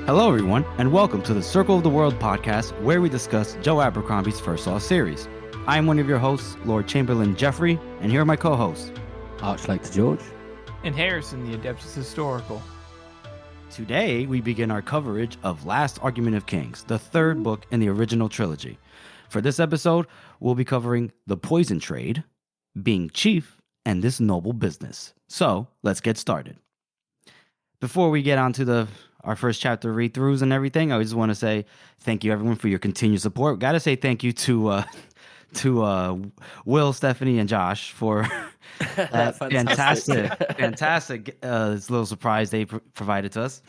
Hello, everyone, and welcome to the Circle of the World podcast, where we discuss Joe Abercrombie's First Law series. I am one of your hosts, Lord Chamberlain Jeffrey, and here are my co-hosts, Archlector George, and Harrison, the Adeptus Historical. Today, we begin our coverage of Last Argument of Kings, the third book in the original trilogy. For this episode, we'll be covering the poison trade, being chief, and this noble business. So, let's get started. Before we get on to our first chapter read-throughs and everything, I just want to say thank you, everyone, for your continued support. Got to say thank you to Will, Stephanie, and Josh for that fantastic little surprise they provided to us.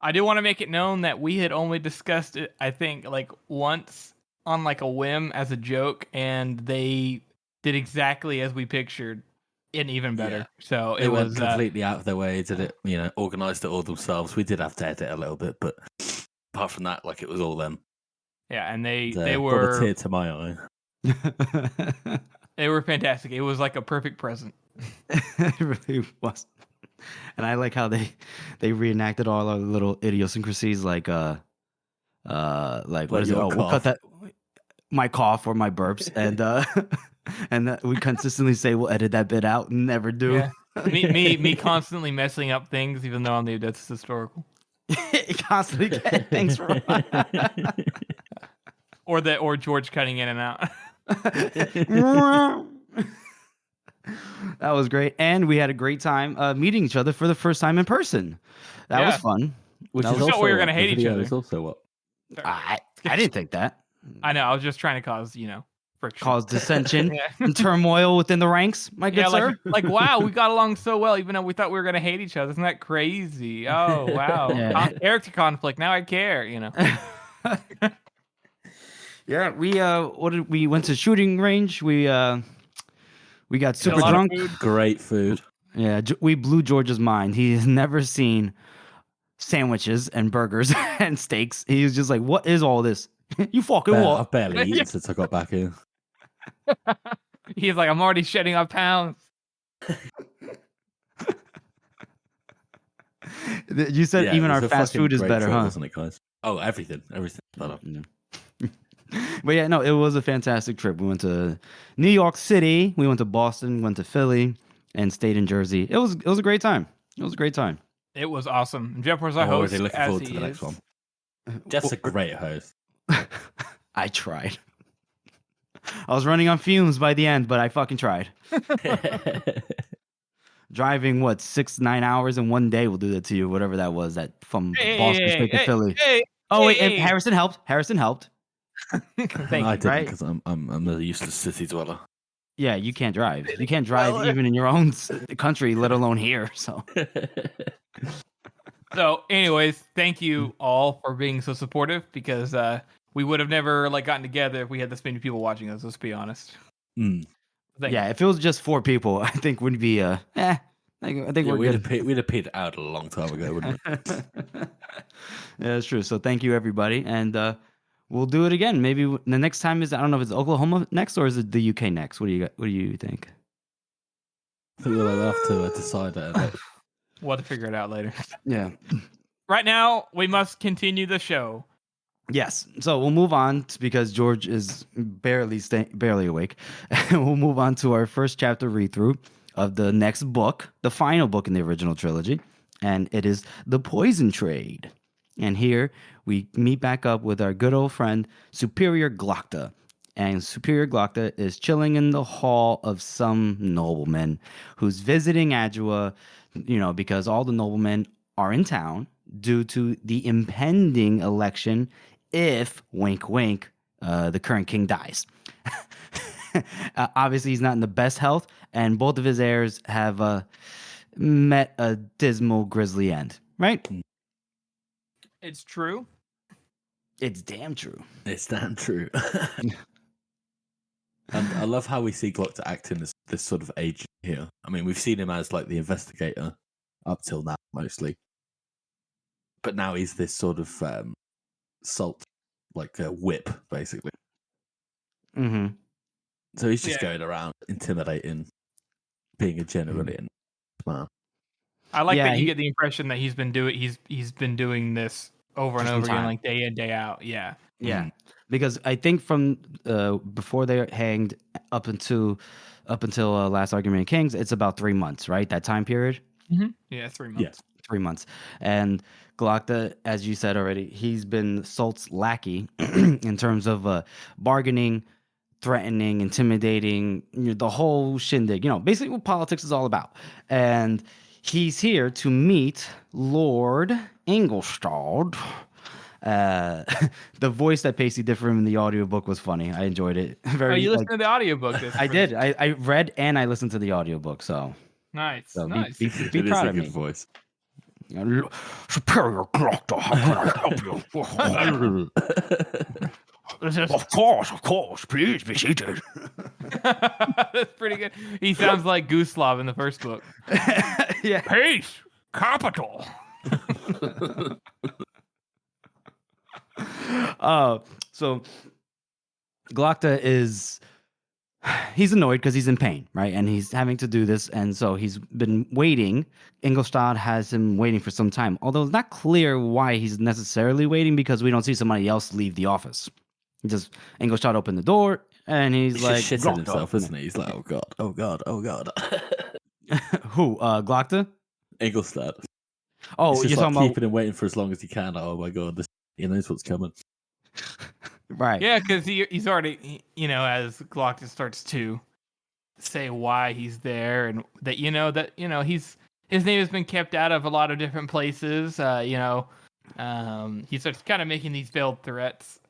I do want to make it known that we had only discussed it, I think, like once on like a whim as a joke, and they did exactly as we pictured. And even better. Yeah. So it was completely out of their way. Did it, organized it all themselves. We did have to edit a little bit, but apart from that, like it was all them. Yeah, and they were brought a tear to my eye. They were fantastic. It was like a perfect present. It really was. And I like how they reenacted all our little idiosyncrasies, like what is it? Oh, we'll cut that. My cough or my burps, and we consistently say we'll edit that bit out and never do. Yeah. me constantly messing up things, even though I'm the Adeptus Historical. Constantly getting things wrong. or George cutting in and out. That was great, and we had a great time meeting each other for the first time in person. That was fun. Which is also we were gonna hate each other. Also what? I didn't think that. I know. I was just trying to cause, friction. Cause dissension and turmoil within the ranks, my good sir. Like, wow, we got along so well, even though we thought we were going to hate each other. Isn't that crazy? Oh, wow. Yeah. Character conflict. Now I care, Yeah, we went to shooting range. We got super drunk. Great food. Yeah, we blew George's mind. He has never seen sandwiches and burgers and steaks. He was just like, what is all this? You fucking what? I've barely eaten since I got back in. He's like, I'm already shedding off pounds. You said even our fast food is better, huh? Wasn't it, guys? Oh, everything better. But yeah, no, it was a fantastic trip. We went to New York City, we went to Boston, went to Philly, and stayed in Jersey. It was a great time. It was a great time. It was awesome. Jeff was our host. Already looking forward to the next one. Jeff's a great host. I tried. I was running on fumes by the end, but I fucking tried. Driving 6-9 hours in one day will do that to you. Whatever that was, that from Boston straight to Philly. And Harrison helped. Thank you. I didn't because I'm a useless city dweller. Yeah, you can't drive. You can't drive even in your own country, let alone here. So. So, anyways, thank you all for being so supportive, because we would have never gotten together if we had this many people watching us. Let's be honest. Yeah, if it was just 4 people, I think we'd be I think we're good. We'd have petered out a long time ago, wouldn't we? Yeah, that's true. So thank you, everybody, and we'll do it again. Maybe the next time is, I don't know if it's Oklahoma next or is it the UK next. What do you think? I think we'll have to decide that. We'll have to figure it out later. Yeah. Right now, we must continue the show. Yes. So we'll move on because George is barely awake. We'll move on to our first chapter read-through of the next book, the final book in the original trilogy, and it is The Poison Trade. And here we meet back up with our good old friend, Superior Glocta. And Superior Glocta is chilling in the hall of some nobleman who's visiting Adua, because all the noblemen are in town due to the impending election if, wink, wink, the current king dies. Obviously, he's not in the best health, and both of his heirs have met a dismal, grisly end, right? It's true. It's damn true. It's damn true. And I love how we see Glock to act in this sort of agent here. I mean, we've seen him as the investigator up till now, mostly. But now he's this sort of salt, a whip, basically. Mm-hmm. So he's just going around intimidating, being a generally man. I like Yeah, that you get the impression that he's been doing this over and For some over again, time. like day in, day out. Yeah. Yeah, because I think from before they're hanged up until Last Argument of Kings, it's about 3 months, right? That time period. Yeah, 3 Yeah. months. 3 months. And Glokta, as you said already, he's been Salt's lackey in terms of bargaining, threatening, intimidating, the whole shindig. Basically what politics is all about. And he's here to meet Lord Ingolstadt. The voice that Pacey did for him in the audiobook was funny. I enjoyed it. Oh, you listened to the audiobook? I did. I read and I listened to the audiobook. So Nice. be It proud is a of good me. voice. Superior Glokta, how can I help you? Of course. Please be seated. That's pretty good. He sounds like Gustav in the first book. Yeah. Peace, capital. So Glokta he's annoyed because he's in pain, right? And he's having to do this, and so he's been waiting. Ingolstadt has him waiting for some time, although it's not clear why he's necessarily waiting because we don't see somebody else leave the office. Ingolstadt opened the door, and he's like, just shitting "Glokta." himself, isn't he? He's like, oh god. Who? Glokta? Ingolstadt. Oh, He's you're just like talking keeping him waiting for as long as he can. Oh my god, he knows what's coming. right? Yeah, because he's already, as Glokta starts to say why he's there, and that his name has been kept out of a lot of different places. He starts kind of making these veiled threats,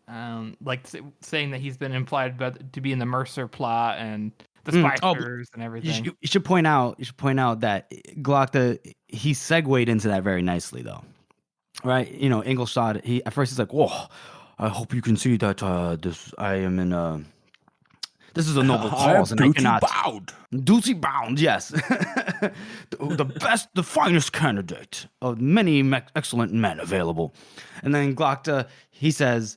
like saying that he's been implied to be in the Mercer plot and the spiders and everything. You should point out that Glokta, he segued into that very nicely, though. Right? Ingolstadt, at first he's like, "Whoa, I hope you can see that this is a noble cause, and I cannot duty bound. Yes, the finest candidate of many excellent men available." And then Glokta, he says,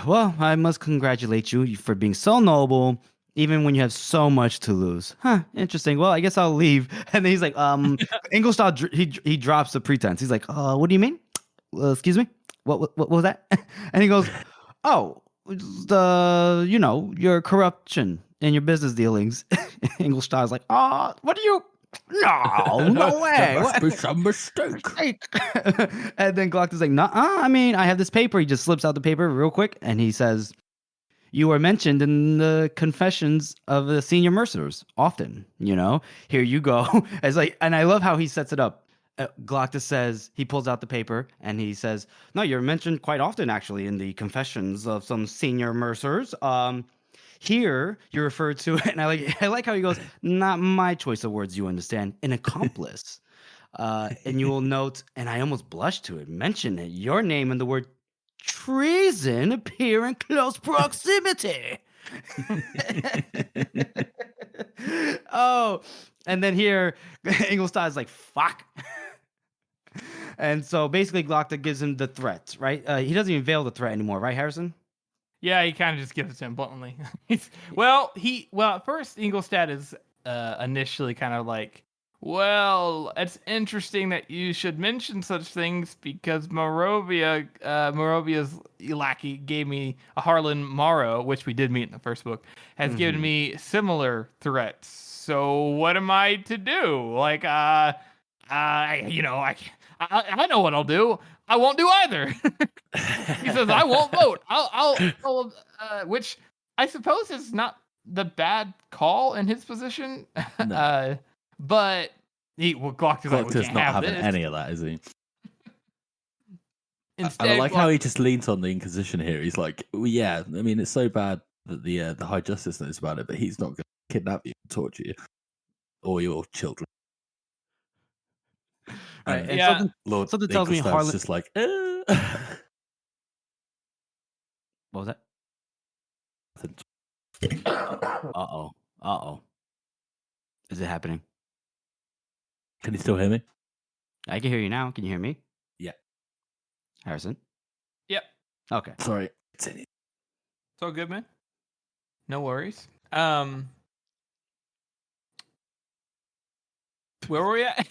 "Well, I must congratulate you for being so noble, even when you have so much to lose." Huh, interesting. Well, I guess I'll leave. And then he's like, Ingolstadt, he drops the pretense. He's like, what do you mean? Excuse me? What was that? And he goes, oh, your corruption in your business dealings. Ingolstadt's like, what do you... No way. There must be some mistake. And then Glokta's like, nah, I mean, I have this paper. He just slips out the paper real quick, and he says, "You are mentioned in the confessions of the senior mercers often. Here you go." And I love how he sets it up. Glokta says, he pulls out the paper and he says, "No, you're mentioned quite often, actually, in the confessions of some senior mercers. Here you're referred to," and I like how he goes, "Not my choice of words, you understand, an accomplice." And you will note, and I almost blushed to it, mention it, your name and the word treason appear in close proximity. Oh, and then here, Ingolstadt is like, "Fuck." And so basically, Glokta gives him the threat, right? He doesn't even veil the threat anymore, right, Harrison? Yeah, he kind of just gives it to him bluntly. At first Ingolstadt is initially kind of like, "Well, it's interesting that you should mention such things because Moravia's lackey gave me a Harlan Morrow, which we did meet in the first book, has given me similar threats. So what am I to do? Like, I know what I'll do. I won't do either." He says, "I won't vote. I'll which I suppose is not the bad call in his position." No. But Glokta's like, "We Glokta's can't not have having this." any of that, is he? Instead, I like how he just leans on the Inquisition here. He's like, well, yeah, I mean, it's so bad that the High Justice knows about it, but he's not going to kidnap you and torture you or your children. Right. And Yeah. something tells me Harlan just like, What was that? Uh-oh. Is it happening? Can you still hear me? I can hear you now. Can you hear me? Yeah. Harrison? Yep. Okay. Sorry. It's all good, man. No worries. Where were we at?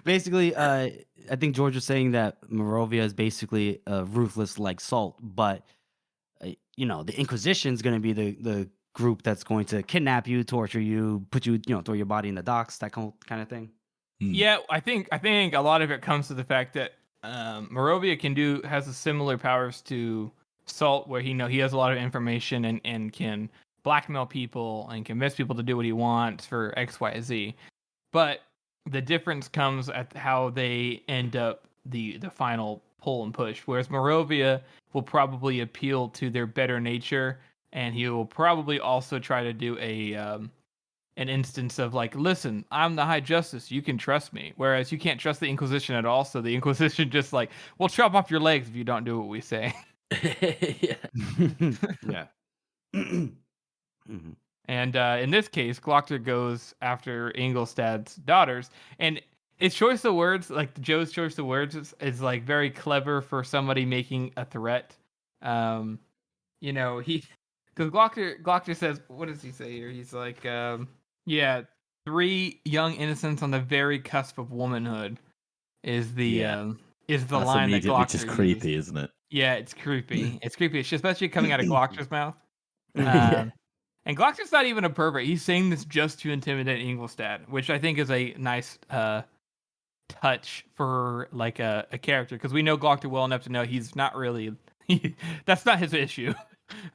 Basically, I think George was saying that Morovia is basically ruthless like Salt, but the Inquisition is going to be the group that's going to kidnap you, torture you, put you, throw your body in the docks, that kind of thing. Yeah, I think a lot of it comes to the fact that Morovia has a similar powers to Salt, where he has a lot of information and can blackmail people and convince people to do what he wants for X, Y, Z. But the difference comes at how they end up the final pull and push. Whereas Morovia will probably appeal to their better nature, and he will probably also try to do an instance of like, listen, I'm the High Justice, you can trust me. Whereas you can't trust the Inquisition at all, so the Inquisition just like, we'll chop off your legs if you don't do what we say. Yeah. Mm-hmm. And in this case, Glockter goes after Ingelstad's daughters, and his choice of words, like Joe's choice of words, is like very clever for somebody making a threat. Because Glockter says, what does he say here? He's like, yeah, 3 young innocents on the very cusp of womanhood is the line that Glockter just creepy, uses. Isn't it? Yeah, it's creepy. It's creepy, especially coming out of Glockter's mouth. Yeah. And Glockter's not even a pervert. He's saying this just to intimidate Ingelstad, which I think is a nice touch for like a character, because we know Glockter well enough to know he's not really. That's not his issue.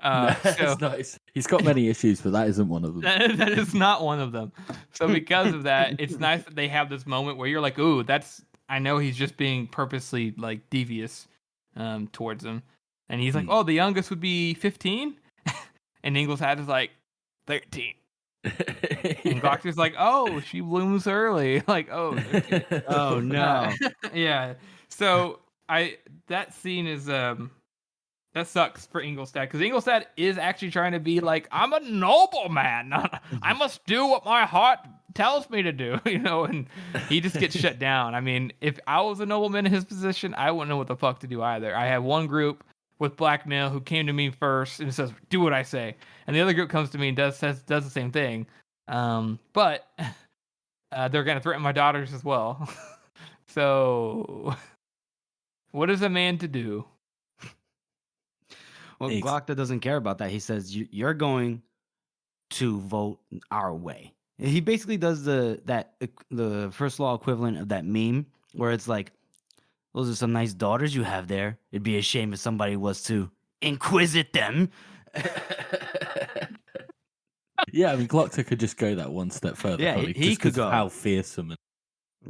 It's nice. He's got many issues, but that isn't one of them. That is not one of them. So because of that, it's nice that they have this moment where you're like, ooh, I know he's just being purposely like devious towards him. And he's like, oh, the youngest would be 15? And Ingleside is like, 13. And Glockter's like, oh, she blooms early. Like, oh. 13. Oh, no. Yeah. So that scene is that sucks for Ingelstad, because Ingelstad is actually trying to be like, I'm a nobleman. I must do what my heart tells me to do, and he just gets shut down. I mean, if I was a nobleman in his position, I wouldn't know what the fuck to do either. I have one group with blackmail who came to me first and says, do what I say. And the other group comes to me and does the same thing. But they're going to threaten my daughters as well. So what is a man to do? Well, Glockter doesn't care about that. He says, you're going to vote our way. He basically does the first law equivalent of that meme where it's like, those are some nice daughters you have there. It'd be a shame if somebody was to inquisit them. Yeah, I mean, Glockter could just go that one step further. Yeah, he could go. How fearsome and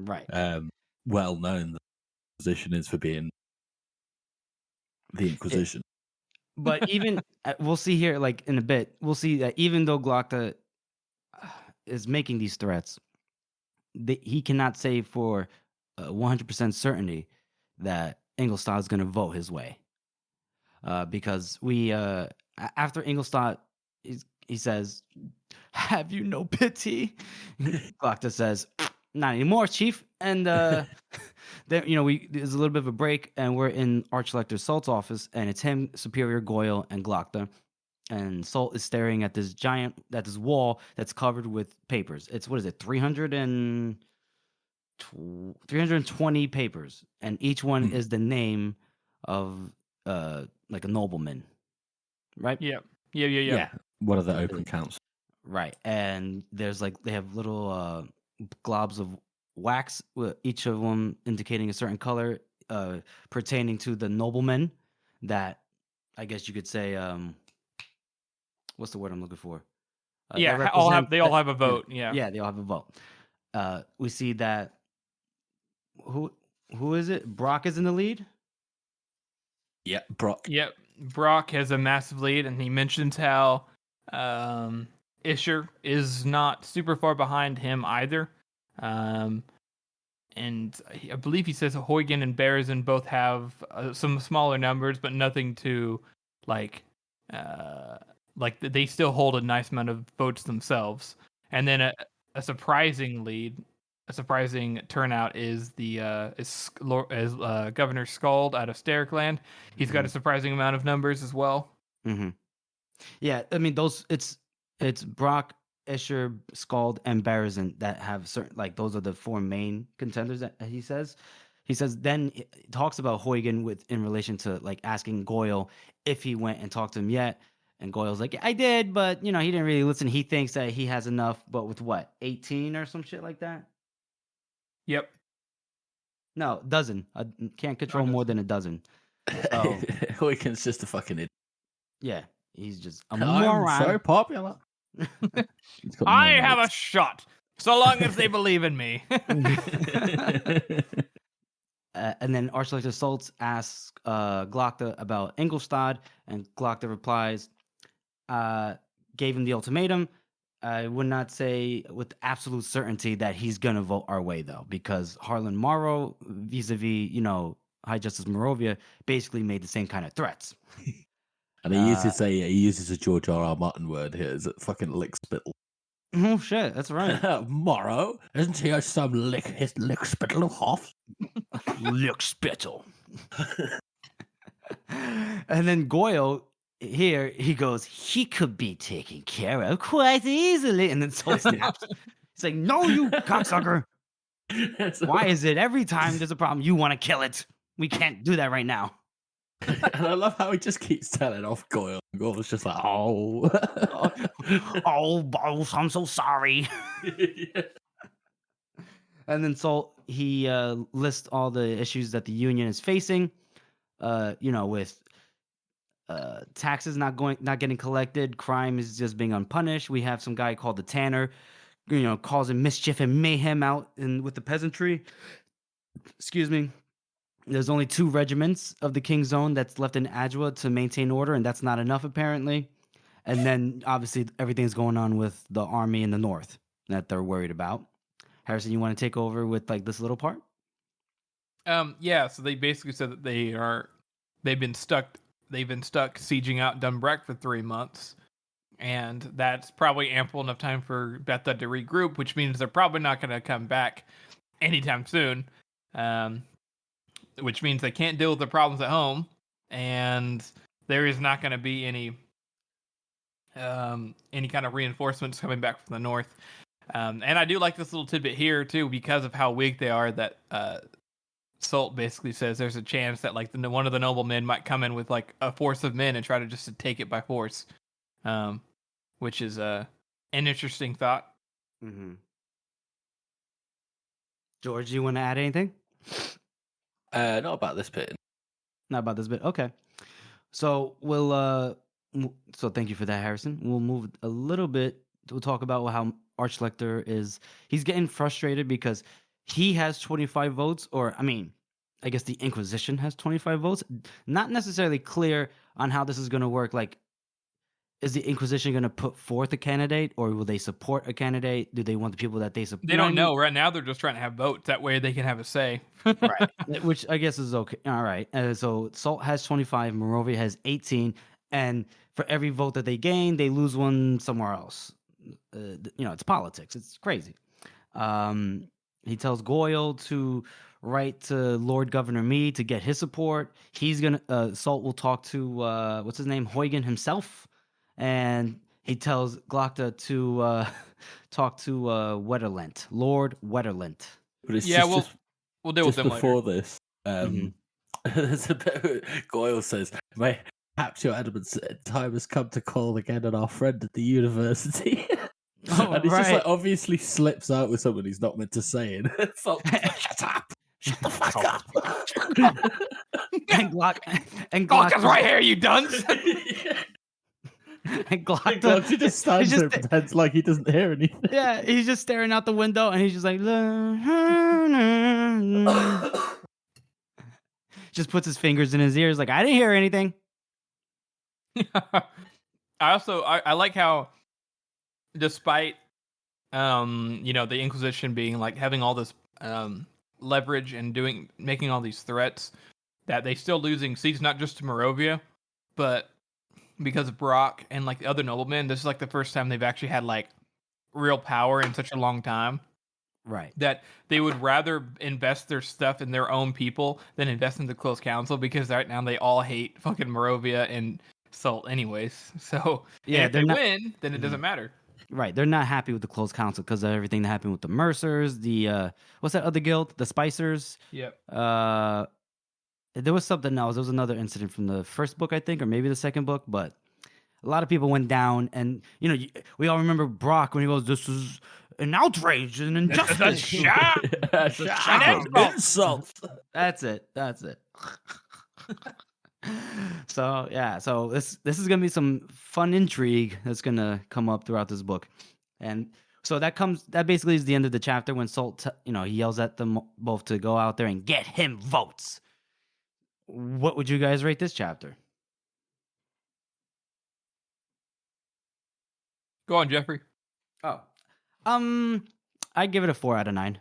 right, well known the position is for being the Inquisition. But even we'll see here, like in a bit, we'll see that even though Glockter is making these threats, he cannot say for 100% certainty that Ingelstad is going to vote his way, because after Ingelstad, he says, "Have you no pity?" Glockter says, "Not anymore, Chief." And then there's a little bit of a break, and we're in Archlector Salt's office, and it's him, Superior Goyle, and Glockter. And Salt is staring at this wall that's covered with papers. It's 320 papers, and each one is the name of like a nobleman, right? Yeah. One of the open counts. Right, and there's like they have little globs of wax, with each of them indicating a certain color, pertaining to the noblemen. That I guess you could say, what's the word I'm looking for? They all have a vote. Yeah, they all have a vote. We see that who is it? Brock is in the lead. Yeah, Brock. Yep, Brock has a massive lead, and he mentions how Isher is not super far behind him either. And I believe he says Huygen and Berezin both have some smaller numbers, but nothing to like they still hold a nice amount of votes themselves. And then a surprising turnout is Governor Scald out of Sterikland. He's got a surprising amount of numbers as well. Mm-hmm. Yeah, I mean it's Brock, Escher, Skald, and Berezin that have certain, like, those are the 4 main contenders that he says. He says then he talks about Huygen in relation to like asking Goyle if he went and talked to him yet. And Goyle's like, I did, but he didn't really listen. He thinks that he has enough, but with what, 18 or some shit like that? Yep. No, dozen. I can't control more than a dozen. Oh, Huygen's just a fucking idiot. yeah, he's just a I'm moron. so popular. I have a shot, so long as they believe in me. And then Archlector Soltz asks Glockta about Ingolstadt, and Glockta replies, gave him the ultimatum. I would not say with absolute certainty that he's going to vote our way, though, because Harlan Morrow, vis-a-vis, High Justice Moravia, basically made the same kind of threats. And he uses a George R. R. Martin word here. Is it fucking lick spittle? Oh, shit, that's right. Morrow? Isn't he some his lick spittle of Hoff? Lick spittle. And then Goyle, here, he goes, he could be taken care of quite easily. And then Soul snaps. He's like, no, you cocksucker. Why is it every time there's a problem, you want to kill it? We can't do that right now. And I love how he just keeps telling off Goyle. Goyle's just like, oh, boss, I'm so sorry. Yeah. And then he lists all the issues that the union is facing, with taxes not getting collected, crime is just being unpunished. We have some guy called the Tanner, causing mischief and mayhem out with the peasantry. Excuse me. There's only 2 regiments of the King's Zone that's left in Adwa to maintain order, and that's not enough, apparently. And then, obviously, everything's going on with the army in the north that they're worried about. Harrison, you want to take over with, like, this little part? Yeah, so they basically said that they've been stuck sieging out Dunbrack for 3 months. And that's probably ample enough time for Betha to regroup, which means they're probably not going to come back anytime soon. Which means they can't deal with the problems at home, and there is not going to be any kind of reinforcements coming back from the north. And I do like this little tidbit here too, because of how weak they are. That Salt basically says there's a chance that like one of the noblemen might come in with like a force of men and try to just take it by force, which is an interesting thought. Mm-hmm. George, you want to add anything? Not about this bit. Not about this bit. Okay. So so thank you for that, Harrison. We'll move a little bit. We'll talk about how Archlector he's getting frustrated because he has 25 votes, or I guess the Inquisition has 25 votes. Not necessarily clear on how this is going to work. Like, is the Inquisition going to put forth a candidate, or will they support a candidate? Do they want the people that they support? They don't know. Right now, they're just trying to have votes. That way they can have a say. Right. Which I guess is okay. All right. So Salt has 25, Moravia has 18, and for every vote that they gain, they lose one somewhere else. It's politics. It's crazy. He tells Goyle to write to Lord Governor Meade to get his support. He's gonna Salt will talk to what's his name, Huygen himself. And he tells Glockta to talk to Wetterlent, Lord Wetterlent. But it's we'll deal with them before later. This. There's a bit Goyle says, perhaps your adamant time has come to call again on our friend at the university. And he just like obviously slips out with someone he's not meant to say it. It's like, shut up! Shut the fuck up! and Glockta's right here, you dunce! And Glockta just stands there and pretends like he doesn't hear anything. Yeah, he's just staring out the window and he's just like just puts his fingers in his ears like, I didn't hear anything. I like how despite the Inquisition being like having all this leverage and making all these threats, that they still losing seats not just to Moravia, but because of Brock and like the other noblemen, this is like the first time they've actually had like real power in such a long time. Right. That they would rather invest their stuff in their own people than invest in the close council, because right now they all hate fucking Moravia and Salt anyways. So yeah, if they win, then it doesn't matter. Right, they're not happy with the closed council because of everything that happened with the Mercers, the what's that other guild, the Spicers. Yep. There was something else. There was another incident from the first book, I think, or maybe the second book, but a lot of people went down, and we all remember Brock when he goes, "This is an outrage and injustice." An insult. That's it. So yeah, so this is gonna be some fun intrigue that's gonna come up throughout this book, and so that basically is the end of the chapter when Salt he yells at them both to go out there and get him votes. What would you guys rate this chapter? Go on, Jeffrey. Oh, I give it a 4 out of 9.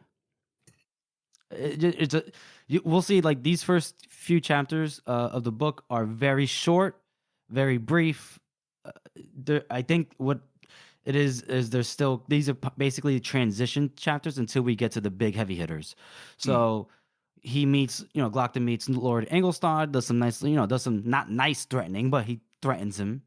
We'll see. Like these first few chapters of the book are very short, very brief. I think what it is there's still these are basically transition chapters until we get to the big heavy hitters. So he meets, Glockton meets Lord Engelstad, does some nice, does some not nice threatening, but he threatens him,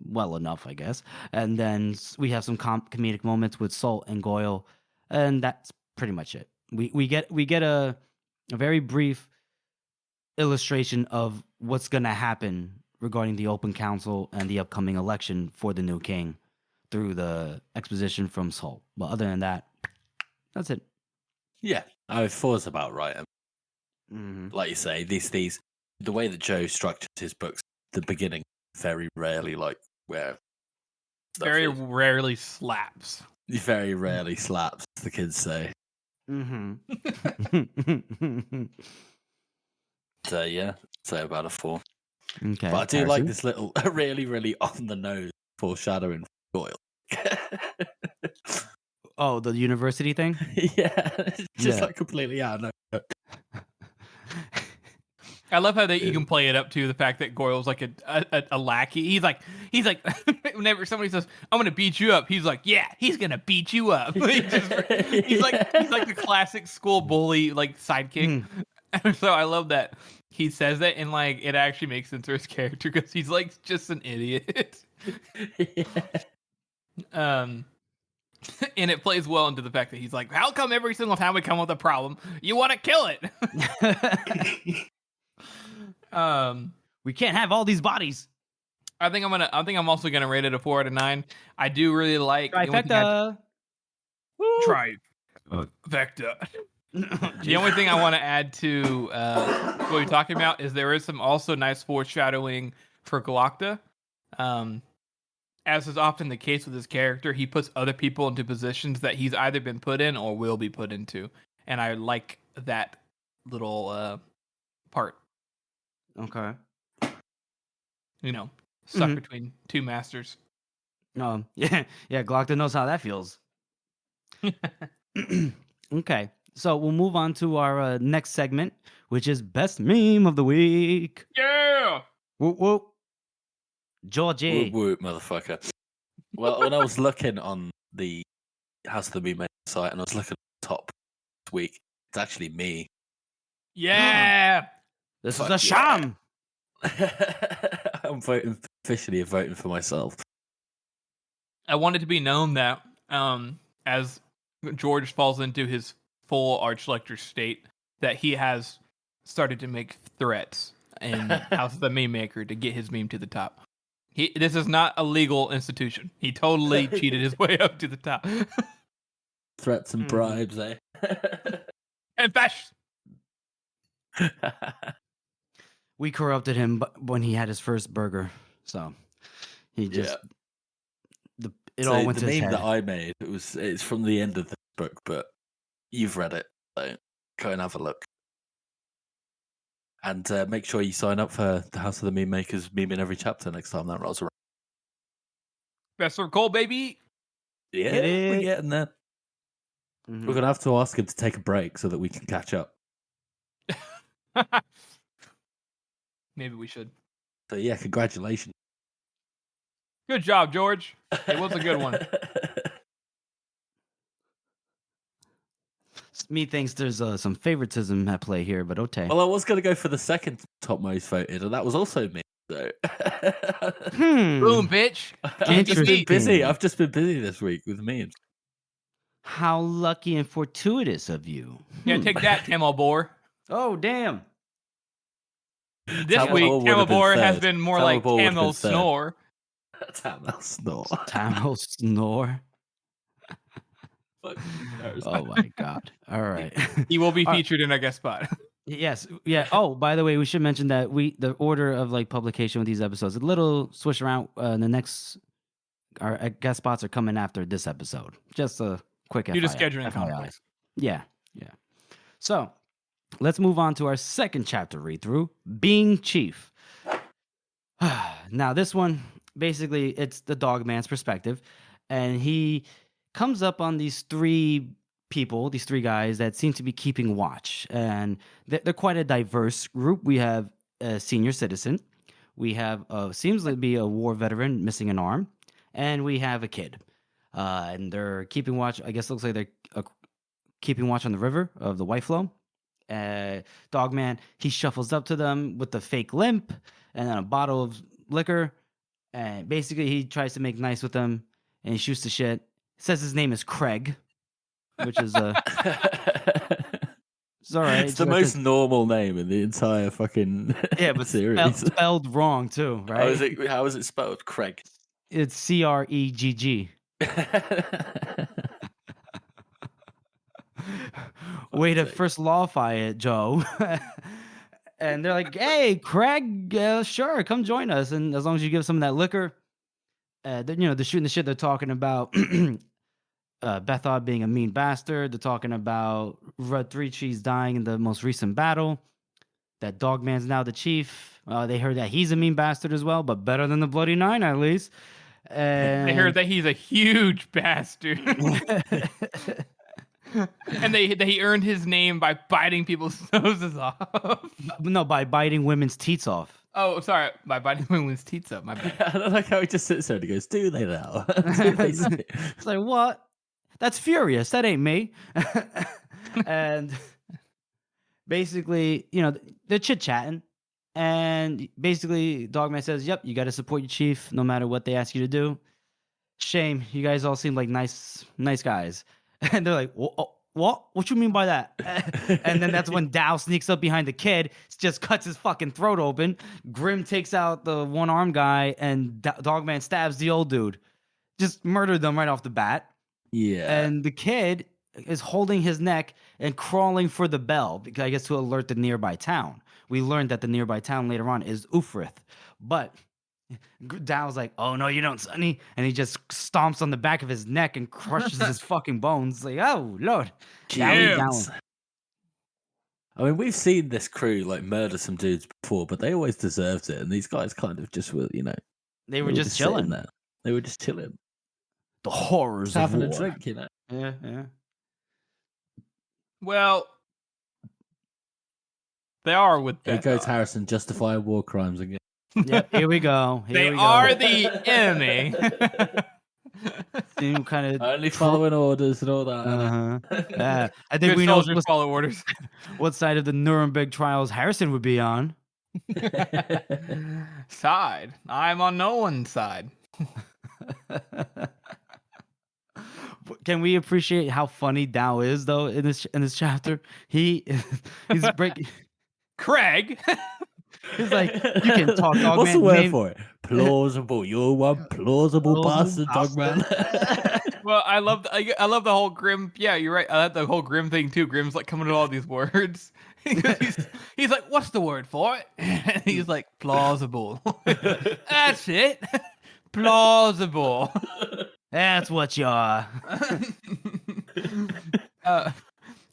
well enough, I guess. And then we have some comedic moments with Salt and Goyle, and that's pretty much it. We get a very brief illustration of what's going to happen regarding the open council and the upcoming election for the new king through the exposition from Salt. But other than that, that's it. Yeah, 4's about right. Like you say, these the way that Joe structures his books, the beginning very rarely where very rarely slaps. Very rarely slaps, the kids say. So yeah, say about a 4. Okay, but I do like this little really, really on the nose foreshadowing Goyle. Oh, the university thing? Yeah, just like completely out of nowhere. I love how you can play it up to the fact that Goyle's like a lackey. He's like whenever somebody says, "I'm gonna beat you up," he's like, "Yeah, he's gonna beat you up." he's like the classic school bully sidekick. So I love that he says that, and it actually makes sense for his character because he's just an idiot. And it plays well into the fact that he's like, "How come every single time we come with a problem, you want to kill it?" We can't have all these bodies. I think I'm also gonna rate it a 4 out of 9. I do really like Trifecta. Trifecta. The only thing I want to add to what we're talking about is there is some also nice foreshadowing for Glokta. As is often the case with his character, he puts other people into positions that he's either been put in or will be put into, and I like that little part. Okay. Stuck between two masters. Yeah, Glockton knows how that feels. Okay, so we'll move on to our next segment, which is Best Meme of the Week. Yeah! Whoop, whoop. Georgie. Whoop, motherfucker. Well, when I was looking on the House of the Meme site and I was looking at the top this week, it's actually me. Yeah! This is a sham! I'm officially voting for myself. I want it to be known that as George falls into his full Archlector state, that he has started to make threats in House of the Meme Maker to get his meme to the top. This is not a legal institution. He totally cheated his way up to the top. Threats and bribes, eh? And bash! We corrupted him when he had his first burger, so he just all went to his head. The meme that I made it's from the end of the book, but you've read it, so go and have a look. And make sure you sign up for the House of the Meme Makers meme in every chapter next time that rolls around. Best for Cole, baby! Yeah, we're getting there. We're going to have to ask him to take a break so that we can catch up. Maybe we should. So yeah, congratulations. Good job, George. It was a good one. Me thinks there's some favoritism at play here, but okay. Well, I was going to go for the second top most voted, and that was also me. So. Boom, bitch. I've just been busy. Interesting. I've just been busy this week with memes. How lucky and fortuitous of you. Yeah, take that, Camel Boar. Oh, damn. This Camel week, Boar would Camel have been Boar has third. been more Camel like Boar would have been Camel third. Snore. Tamil snore. Tamil snore. Fuck, that Oh my god. All right. He will be All right. featured in our guest spot. Yes. Yeah. Oh, by the way, we should mention that the order of like publication with these episodes a little switch around. The next our guest spots are coming after this episode. Just a quick Due to FYI. scheduling conflicts. Yeah. Yeah. So let's move on to our second chapter read through, Being Chief. Now this one basically it's the dog man's perspective, and he comes up on these three guys that seem to be keeping watch, and they're quite a diverse group. We have a senior citizen, we have seems to be a war veteran missing an arm, and we have a kid, and they're keeping watch. I guess it looks like they're keeping watch on the river of the White Flow. Dogman, he shuffles up to them with the fake limp and then a bottle of liquor, and basically he tries to make nice with them, and he shoots the shit. Says his name is Craig, which is it's all right. It's the most normal name in the entire fucking series. Spelled wrong too, right? How is it spelled? Craig. It's Cregg. Way to first lawify it, Joe. And they're like, "Hey, Craig, sure, come join us, and as long as you give some of that liquor." They're shooting the shit. They're talking about Bethod being a mean bastard. They're talking about Rudd Three Cheese dying in the most recent battle. That Dogman's now the chief. They heard that he's a mean bastard as well, but better than the Bloody Nine at least. And They heard that he's a huge bastard. And he earned his name by biting people's noses off. No, by biting women's teats off. Oh, sorry, by biting women's teats up. My bad. I don't like how he just sits there and he goes, "Do they now?" Do they say? It's like, what? That's furious. That ain't me. And basically, they're chit-chatting. And basically, Dogman says, "Yep, you got to support your chief no matter what they ask you to do. Shame, you guys all seem like nice guys." And they're like, "What? What you mean by that?" And then that's when Dow sneaks up behind the kid, just cuts his fucking throat open. Grim takes out the one-armed guy, and Dogman stabs the old dude. Just murdered them right off the bat. Yeah. And the kid is holding his neck and crawling for the bell, because I guess to alert the nearby town. We learned that the nearby town later on is Ufrith. But Dow's like, "Oh, no, you don't, Sonny." And he just stomps on the back of his neck and crushes his fucking bones. Like, oh, Lord. Down. I mean, we've seen this crew like murder some dudes before, but they always deserved it. And these guys kind of just were, They were just chilling. there. They were just chilling. The horrors of Having war. a drink, Yeah. Well, they are with Here that. goes Harrison justifying war crimes again. Yep, here we go. They are the enemy. Seem kind of Only following orders and all that. I think Good we know soldiers follow orders. what side of the Nuremberg trials Harrison would be on. Side. I'm on no one's side. Can we appreciate how funny Dow is though in this chapter? He's breaking. Craig. He's like, "You can talk, dog What's man. the word for it? Plausible. You're one plausible Plausible bastard, dog man. Well, I love the whole Grim. Yeah, you're right. I love the whole Grim thing too. Grim's like coming to all these words. he's like, "What's the word for it?" And he's like, "Plausible." That's it. Plausible. That's what you are."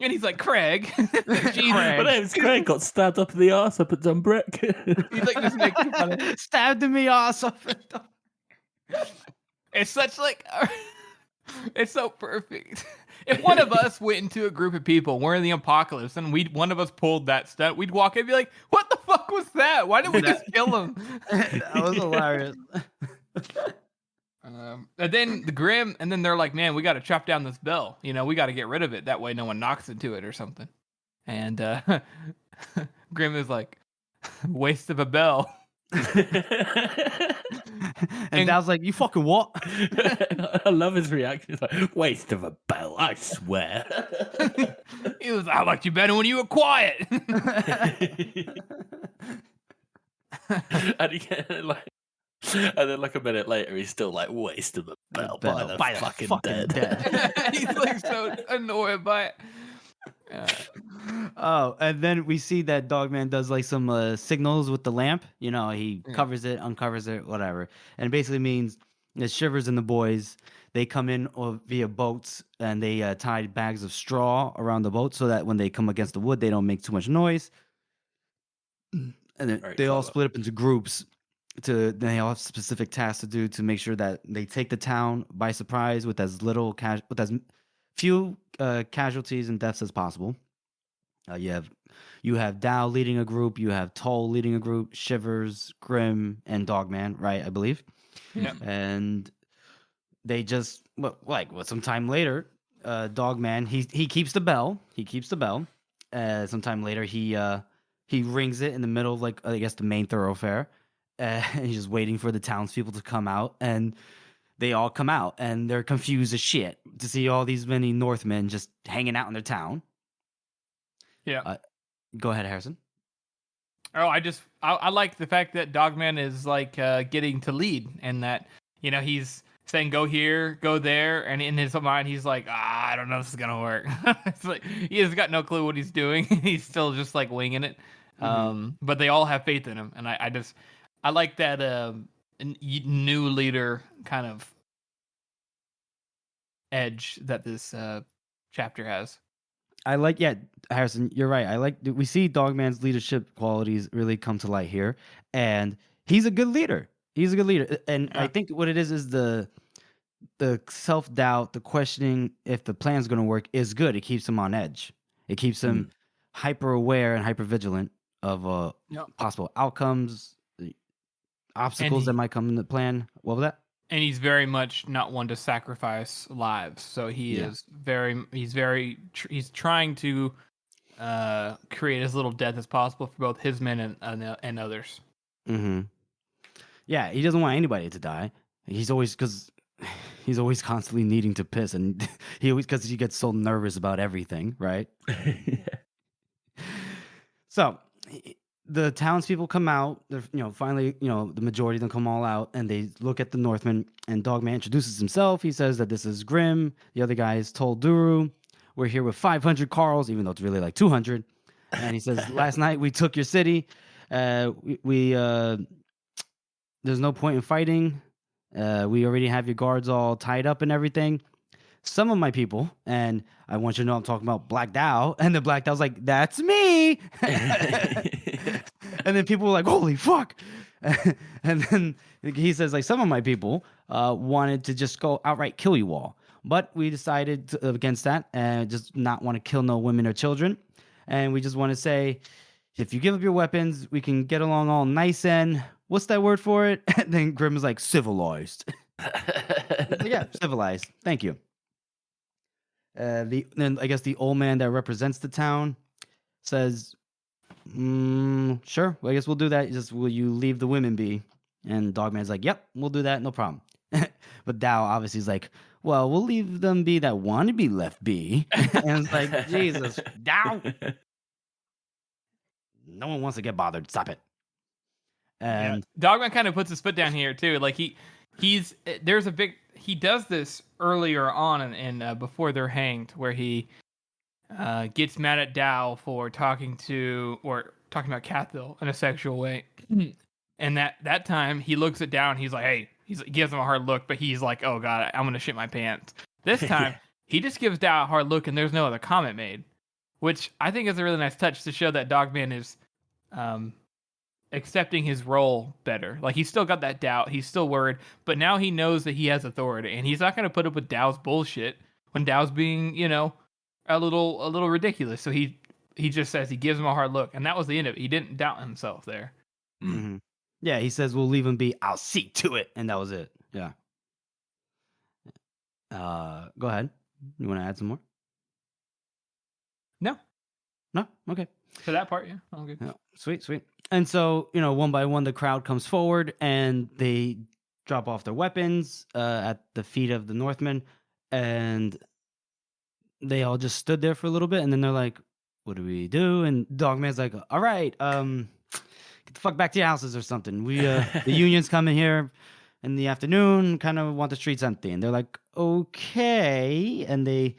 And he's like, "Craig." My name's Craig. Got stabbed up in the arse up at Dunbrick. He's like, "This makes me funny." Stabbed in the ass. It's such like, it's so perfect. If one of us went into a group of people, we're in the apocalypse, and one of us pulled that stunt, we'd walk in and be like, "What the fuck was that? Why did we just kill him?" That was hilarious. And then the Grim, and then they're like, "Man, we got to chop down this bell. We got to get rid of it. That way no one knocks into it or something." And Grim is like, "Waste of a bell." And Dow's like, you fucking what? I love his reaction. It's like, waste of a bell, I swear. He was, I liked you better when you were quiet. And then like a minute later, he's still like, waste of a bell, by the fucking dead. He's like so annoyed by it. Oh, and then we see that Dogman does like some signals with the lamp. You know, he covers it, uncovers it, whatever. And it basically means that Shivers and the boys, they come in via boats and they tie bags of straw around the boat so that when they come against the wood, they don't make too much noise. And then they all split up into groups. They all have specific tasks to do to make sure that they take the town by surprise with as few casualties and deaths as possible. You have Dow leading a group, you have Toll leading a group, Shivers, Grim, and Dogman, right? I believe. Yeah. And they just some time later, Dogman he keeps the bell. Sometime later he rings it in the middle of like I guess the main thoroughfare. And he's just waiting for the townspeople to come out, and they all come out, and they're confused as shit to see all these many Northmen just hanging out in their town. Yeah. Go ahead, Harrison. Oh, I like the fact that Dogman is like getting to lead, and that he's saying go here, go there, and in his mind he's like, I don't know if this is gonna work. It's like he has got no clue what he's doing. He's still just like winging it. Mm-hmm. But they all have faith in him, and I like that new leader kind of edge that this chapter has. Harrison, you're right. We see Dogman's leadership qualities really come to light here, and he's a good leader. And I think what it is the self-doubt, the questioning if the plan's going to work is good. It keeps him on edge. It keeps him hyper aware and hyper vigilant of possible outcomes, obstacles that might come in the plan. What was that? And he's very much not one to sacrifice lives. So he's trying to create as little death as possible for both his men and others. Mm-hmm. Yeah, he doesn't want anybody to die. He's always constantly needing to piss, and because he gets so nervous about everything, right? So the townspeople come out. Finally, the majority of them come all out, and they look at the Northmen. And Dogman introduces himself. He says that this is Grim. The other guys told Duru, we're here with 500 Carls, even though it's really like 200. And he says, last night we took your city. There's no point in fighting. We already have your guards all tied up and everything. Some of my people, and I want you to know I'm talking about Black Dow, and the Black Dow's like, that's me. And then people were like, holy fuck. And then he says, like, some of my people wanted to just go outright kill you all. But we decided against that and just not want to kill no women or children. And we just want to say, if you give up your weapons, we can get along all nice and, what's that word for it? And then Grim is like, civilized. Yeah, civilized. Thank you. Then I guess the old man that represents the town says, sure, well, I guess we'll do that. Just, will you leave the women be? And Dogman's like, yep, we'll do that, no problem. But Dow obviously is like, well, we'll leave them be that want to be left be. And it's like, Jesus, Dow. No one wants to get bothered. Stop it. And Dogman kind of puts his foot down here too. Like he does this earlier on in before they're hanged, where he gets mad at Dow for talking about Cathville in a sexual way. And that time he looks at Dow and he's like, hey, he gives him a hard look, but he's like, oh God, I'm gonna shit my pants. This time he just gives Dow a hard look and there's no other comment made, which I think is a really nice touch to show that Dogman is accepting his role better. Like, he's still got that doubt, he's still worried, but now he knows that he has authority, and he's not going to put up with Dow's bullshit when Dow's being, a little ridiculous. So he just says, he gives him a hard look, and that was the end of it. He didn't doubt himself there. Mm-hmm. Yeah, he says, we'll leave him be, I'll see to it, and that was it. Yeah. Go ahead. You want to add some more? No. Okay. For that part, yeah. Okay. Yeah, sweet. And so, one by one, the crowd comes forward and they drop off their weapons at the feet of the Northmen, and they all just stood there for a little bit, and then they're like, "What do we do?" And Dogman's like, "All right, get the fuck back to your houses or something. We the union's coming here in the afternoon, kind of want the streets empty." And they're like, "Okay," and they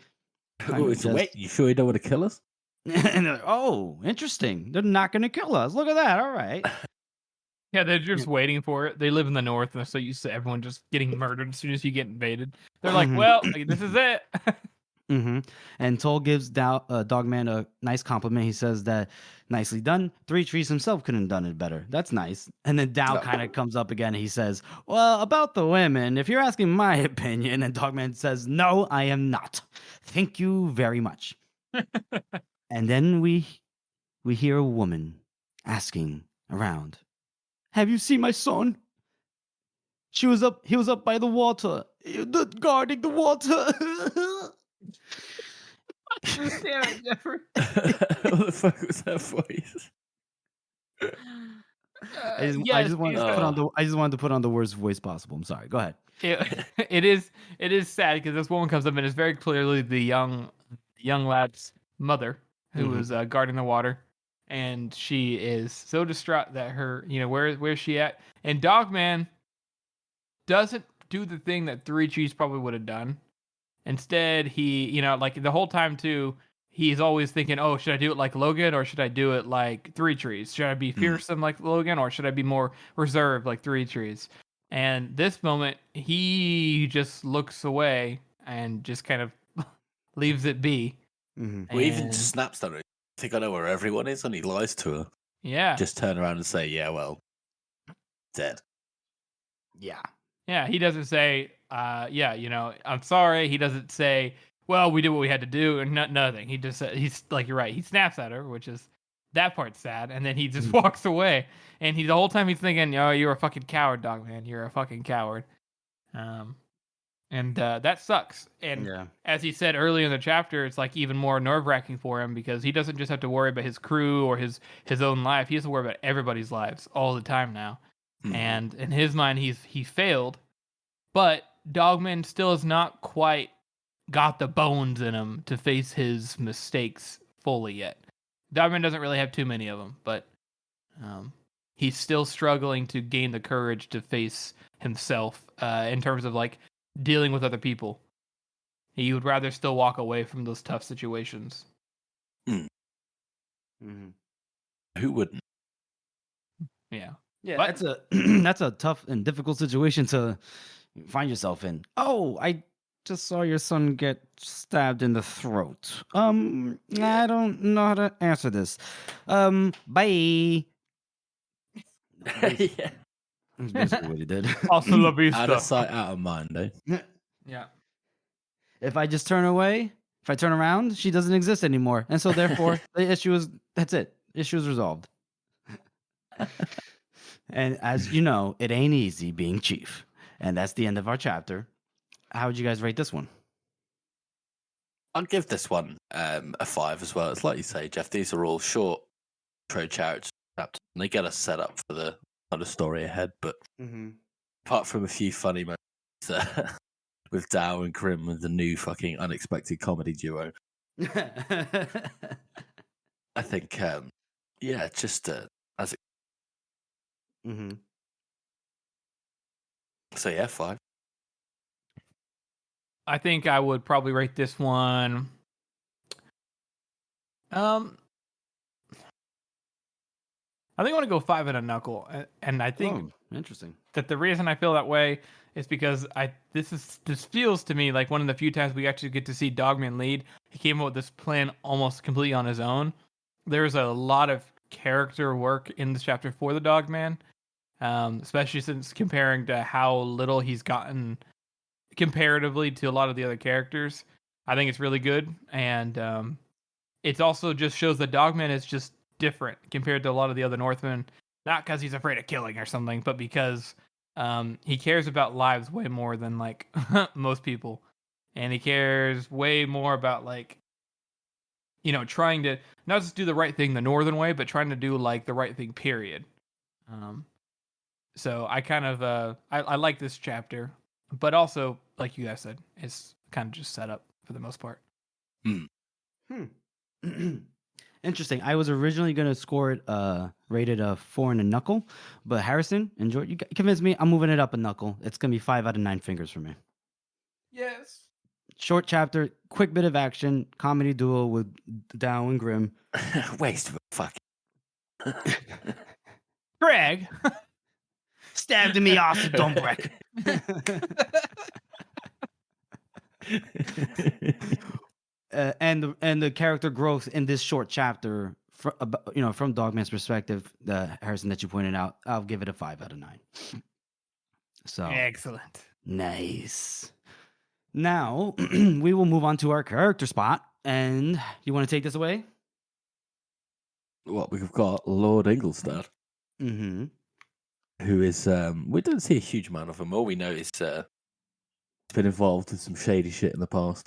Wait, you sure you don't want to kill us? and they're like, "Oh, interesting. They're not going to kill us. Look at that. All right." Yeah, they're just waiting for it. They live in the north, and so used to everyone just getting murdered as soon as you get invaded. They're like, well, this is it. And Toll gives Dogman a nice compliment. He says that nicely done. Three Trees himself couldn't have done it better. That's nice. And then Dow kind of comes up again. And he says, "Well, about the women, if you're asking my opinion," and Dogman says, "No, I am not. Thank you very much." And then we hear a woman asking around, "Have you seen my son? He was up by the water, guarding the water." Damn it, Jeffrey. What the fuck was that voice? I just wanted to put on the worst voice possible. I'm sorry. Go ahead. It is sad because this woman comes up and is very clearly the young lad's mother who was guarding the water, and she is so distraught that her, where's she at? And Dogman doesn't do the thing that Three Trees probably would have done. Instead, he, like the whole time too, he's always thinking, "Oh, should I do it like Logan or should I do it like Three Trees? Should I be fearsome like Logan or should I be more reserved like Three Trees?" And this moment, he just looks away and just kind of leaves it be. Well, even just snaps at her. I think I know where everyone is, and he lies to her. Yeah. Just turn around and say, "Yeah, well, dead." Yeah. Yeah, he doesn't say, I'm sorry. He doesn't say, "Well, we did what we had to do," or nothing. He just he's like, you're right. He snaps at her, which is that part's sad, and then he just walks away. And the whole time he's thinking, "Oh, you're a fucking coward, Dogman. You're a fucking coward." And that sucks. And as he said earlier in the chapter, it's like even more nerve-wracking for him because he doesn't just have to worry about his crew or his own life. He has to worry about everybody's lives all the time now. And in his mind, he failed, but Dogman still has not quite got the bones in him to face his mistakes fully yet. Dogman doesn't really have too many of them, but he's still struggling to gain the courage to face himself in terms of like dealing with other people. He would rather still walk away from those tough situations. Who wouldn't? Yeah. Yeah, But- that's a that's a tough and difficult situation to find yourself in. Oh, I just saw your son get stabbed in the throat. I don't know how to answer this. Bye. Yeah. That's basically what he did. Also, la Out vista. of sight, out of mind, eh? Yeah. If I just turn away, if I turn around, she doesn't exist anymore, and so therefore the issue is that's it. Issue is resolved. And as you know, it ain't easy being chief. And that's the end of our chapter. How would you guys rate this one? I'll give this one a 5 as well. It's like you say, Jeff, these are all short intro chapters, and they get us set up for the story ahead. But apart from a few funny moments with Dow and Grim with the new fucking unexpected comedy duo, I think, just as it. So yeah, 5. I think I would probably rate this one. I think I want to go 5 and a knuckle, and I think interesting that the reason I feel that way is because this feels to me like one of the few times we actually get to see Dogman lead. He came up with this plan almost completely on his own. There's a lot of character work in this chapter for the Dogman, especially since comparing to how little he's gotten comparatively to a lot of the other characters. I think it's really good, and it also just shows that Dogman is just different compared to a lot of the other Northmen. Not because he's afraid of killing or something, but because he cares about lives way more than like most people, and he cares way more about like trying to not just do the right thing the northern way, but trying to do like the right thing, period. So I kind of I like this chapter, but also like you guys said, it's kind of just set up for the most part. Interesting. I was originally going to score it rated a 4 and a knuckle, but Harrison, you convinced me. I'm moving it up a knuckle. It's going to be 5 out of 9 fingers for me. Yes. Short chapter, quick bit of action, comedy duo with Dow and Grimm. Waste of a fuck. Greg. Stabbed in me, also don't break. And the character growth in this short chapter, from Dogman's perspective, Harrison, that you pointed out, I'll give it a 5 out of 9. So excellent, nice. Now we will move on to our character spot, and you want to take this away? What we've got, Lord Ingolstadt, who is we don't see a huge amount of him. All we know is he's been involved in some shady shit in the past.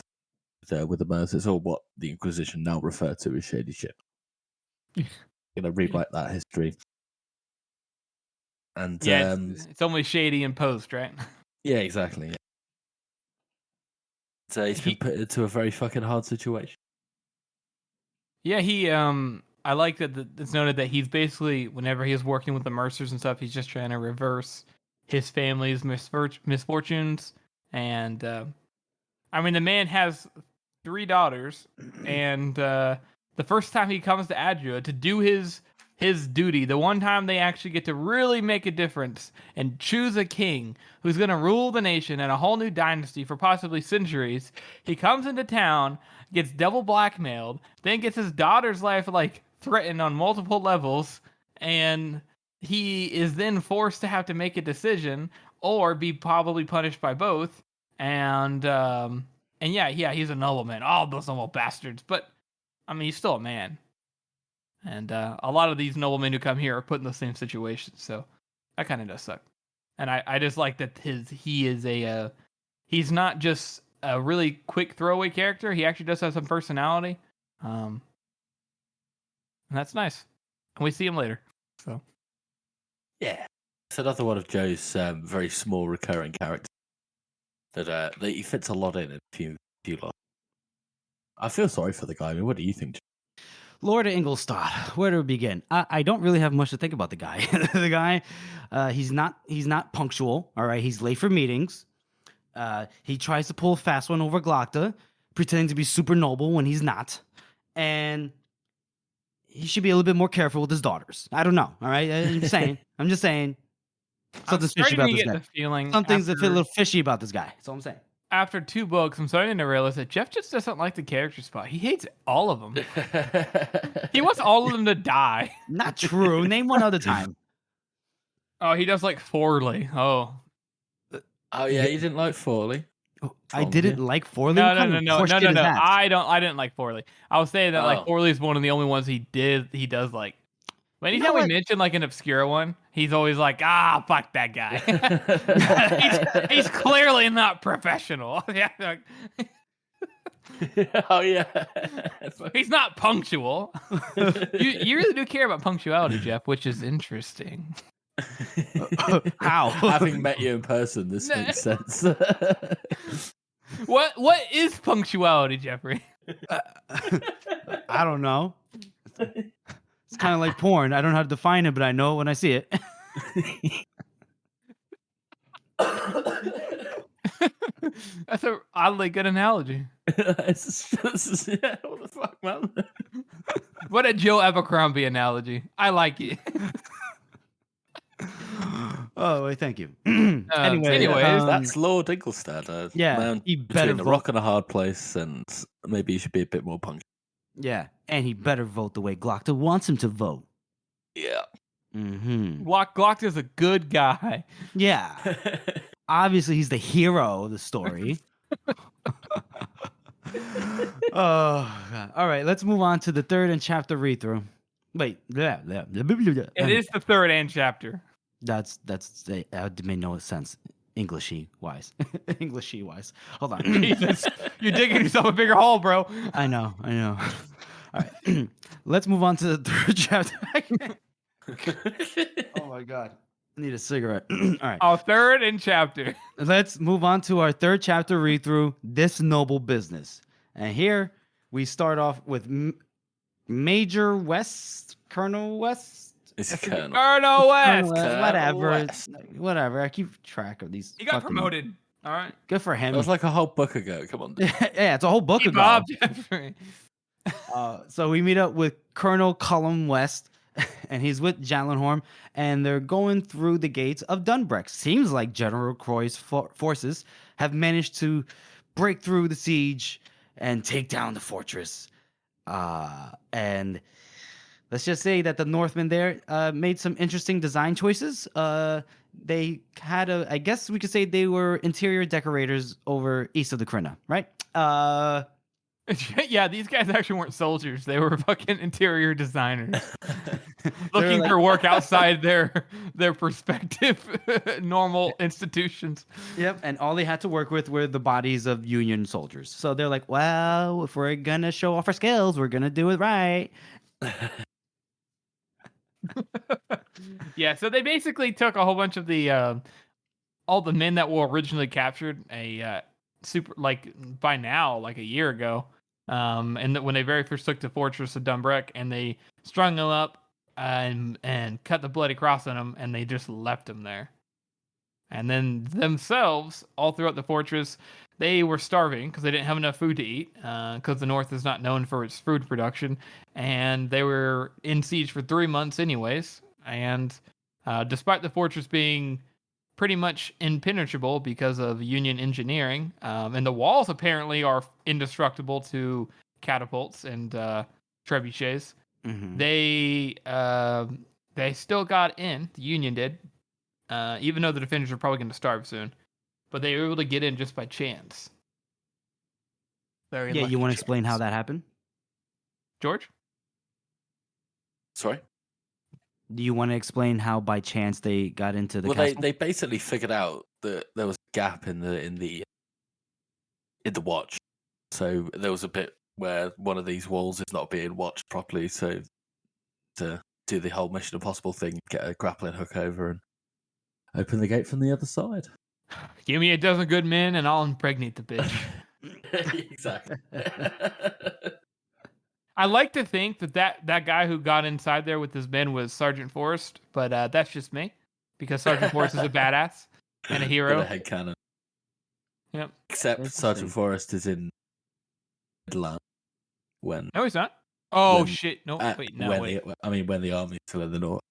With the Mercs, it's all what the Inquisition now refer to as shady shit. Gonna rewrite that history. And it's only shady in post, right? Yeah, exactly. Yeah. So he's been put into a very fucking hard situation. Yeah, I like that it's noted that he's basically, whenever he's working with the Mercers and stuff, he's just trying to reverse his family's misfortunes. And I mean, the man has 3 daughters, and the first time he comes to Adria to do his duty, the one time they actually get to really make a difference and choose a king who's going to rule the nation and a whole new dynasty for possibly centuries, he comes into town, gets double blackmailed, then gets his daughter's life like threatened on multiple levels, and he is then forced to have to make a decision or be probably punished by both. And yeah, he's a nobleman. All those noble bastards. But, I mean, he's still a man. And a lot of these noblemen who come here are put in the same situation. So that kind of does suck. And I just like that he's not just a really quick throwaway character. He actually does have some personality. And that's nice. And we see him later. So yeah. It's another one of Joe's very small recurring characters. That he fits a lot in a few lot. I feel sorry for the guy. I mean, what do you think? Lord Ingolstadt, where to begin? I don't really have much to think about the guy. The guy, he's not punctual. All right, he's late for meetings. He tries to pull a fast one over Glocta, pretending to be super noble when he's not, and he should be a little bit more careful with his daughters. I don't know. All right, I'm just saying. Something's fishy about this guy. Something's a little fishy about this guy. That's all I'm saying. After 2 books, I'm starting to realize that Jeff just doesn't like the character spot. He hates all of them. He wants all of them to die. Not true. Name one other time. Oh, he does like Forley. Oh yeah, you didn't like Forley. I didn't like Forley. No. I didn't like Forley. I was saying that like Forley is one of the only ones he does like. Anytime we mention like an obscure one, he's always like, fuck that guy. he's clearly not professional. Yeah. Oh yeah. He's not punctual. You really do care about punctuality, Jeff, which is interesting. How? Having met you in person, this makes sense. What is punctuality, Jeffrey? I don't know. It's kind of like porn. I don't know how to define it, but I know it when I see it. That's an oddly good analogy. Yeah, what the fuck, man? What a Joe Abercrombie analogy. I like it. Oh, wait, thank you. Anyways, that's Lord Ingolstadt. Man, he better between a rock and a hard place, and maybe he should be a bit more punctual. Yeah, and he better vote the way Glocta wants him to vote. Yeah. Mm-hmm. Glocta's a good guy. Yeah. Obviously, he's the hero of the story. Oh, God. All right, let's move on to the 3rd and chapter read-through. Wait. It is the 3rd and chapter. That made no sense. Englishy wise. Hold on. Jesus, you're digging yourself a bigger hole, bro. I know. All right. Let's move on to the third chapter. Oh my god. I need a cigarette. All right. Our third in chapter. Let's move on to our third chapter read through, This Noble Business. And here we start off with Major West, Colonel West. It's Colonel. Colonel West. Whatever. I keep track of these. He got promoted. All right. Good for him. That was like a whole book ago. Come on. Yeah, it's a whole book ago. Bob Jeffrey. So we meet up with Colonel Cullum West, and he's with Jallenhorn, and they're going through the gates of Dunbreck. Seems like General Croy's forces have managed to break through the siege and take down the fortress. And let's just say that the Northmen there made some interesting design choices. They had I guess we could say they were interior decorators over east of the Crinna, right? Yeah, these guys actually weren't soldiers. They were fucking interior designers. Looking for work outside their perspective normal institutions. Yep, and all they had to work with were the bodies of Union soldiers. So they're like, well, if we're going to show off our skills, we're going to do it right. Yeah, so they basically took a whole bunch of the all the men that were originally captured by now, like a year ago, and when they very first took the fortress of Dunbreck, and they strung them up and cut the bloody cross on them, and they just left them there. And then themselves, all throughout the fortress, they were starving because they didn't have enough food to eat, because the North is not known for its food production, and they were in siege for 3 months anyways. And despite the fortress being pretty much impenetrable because of Union engineering, and the walls apparently are indestructible to catapults and trebuchets, they still got in. The Union did, even though the defenders are probably going to starve soon. But they were able to get in just by chance. You want to explain how that happened? George? Sorry? Do you want to explain how by chance they got into the castle? They basically figured out that there was a gap in the watch. So there was a bit where one of these walls is not being watched properly. So to do the whole Mission Impossible thing, get a grappling hook over and open the gate from the other side. Give me a dozen good men and I'll impregnate the bitch. Exactly. I like to think that guy who got inside there with his men was Sergeant Forrest, but that's just me, because Sergeant Forrest is a badass and a hero. A headcanon. Yep. Except Sergeant Forrest is in Midland when. No, he's not. Oh shit! No, wait, no, wait. When the army's still in the north.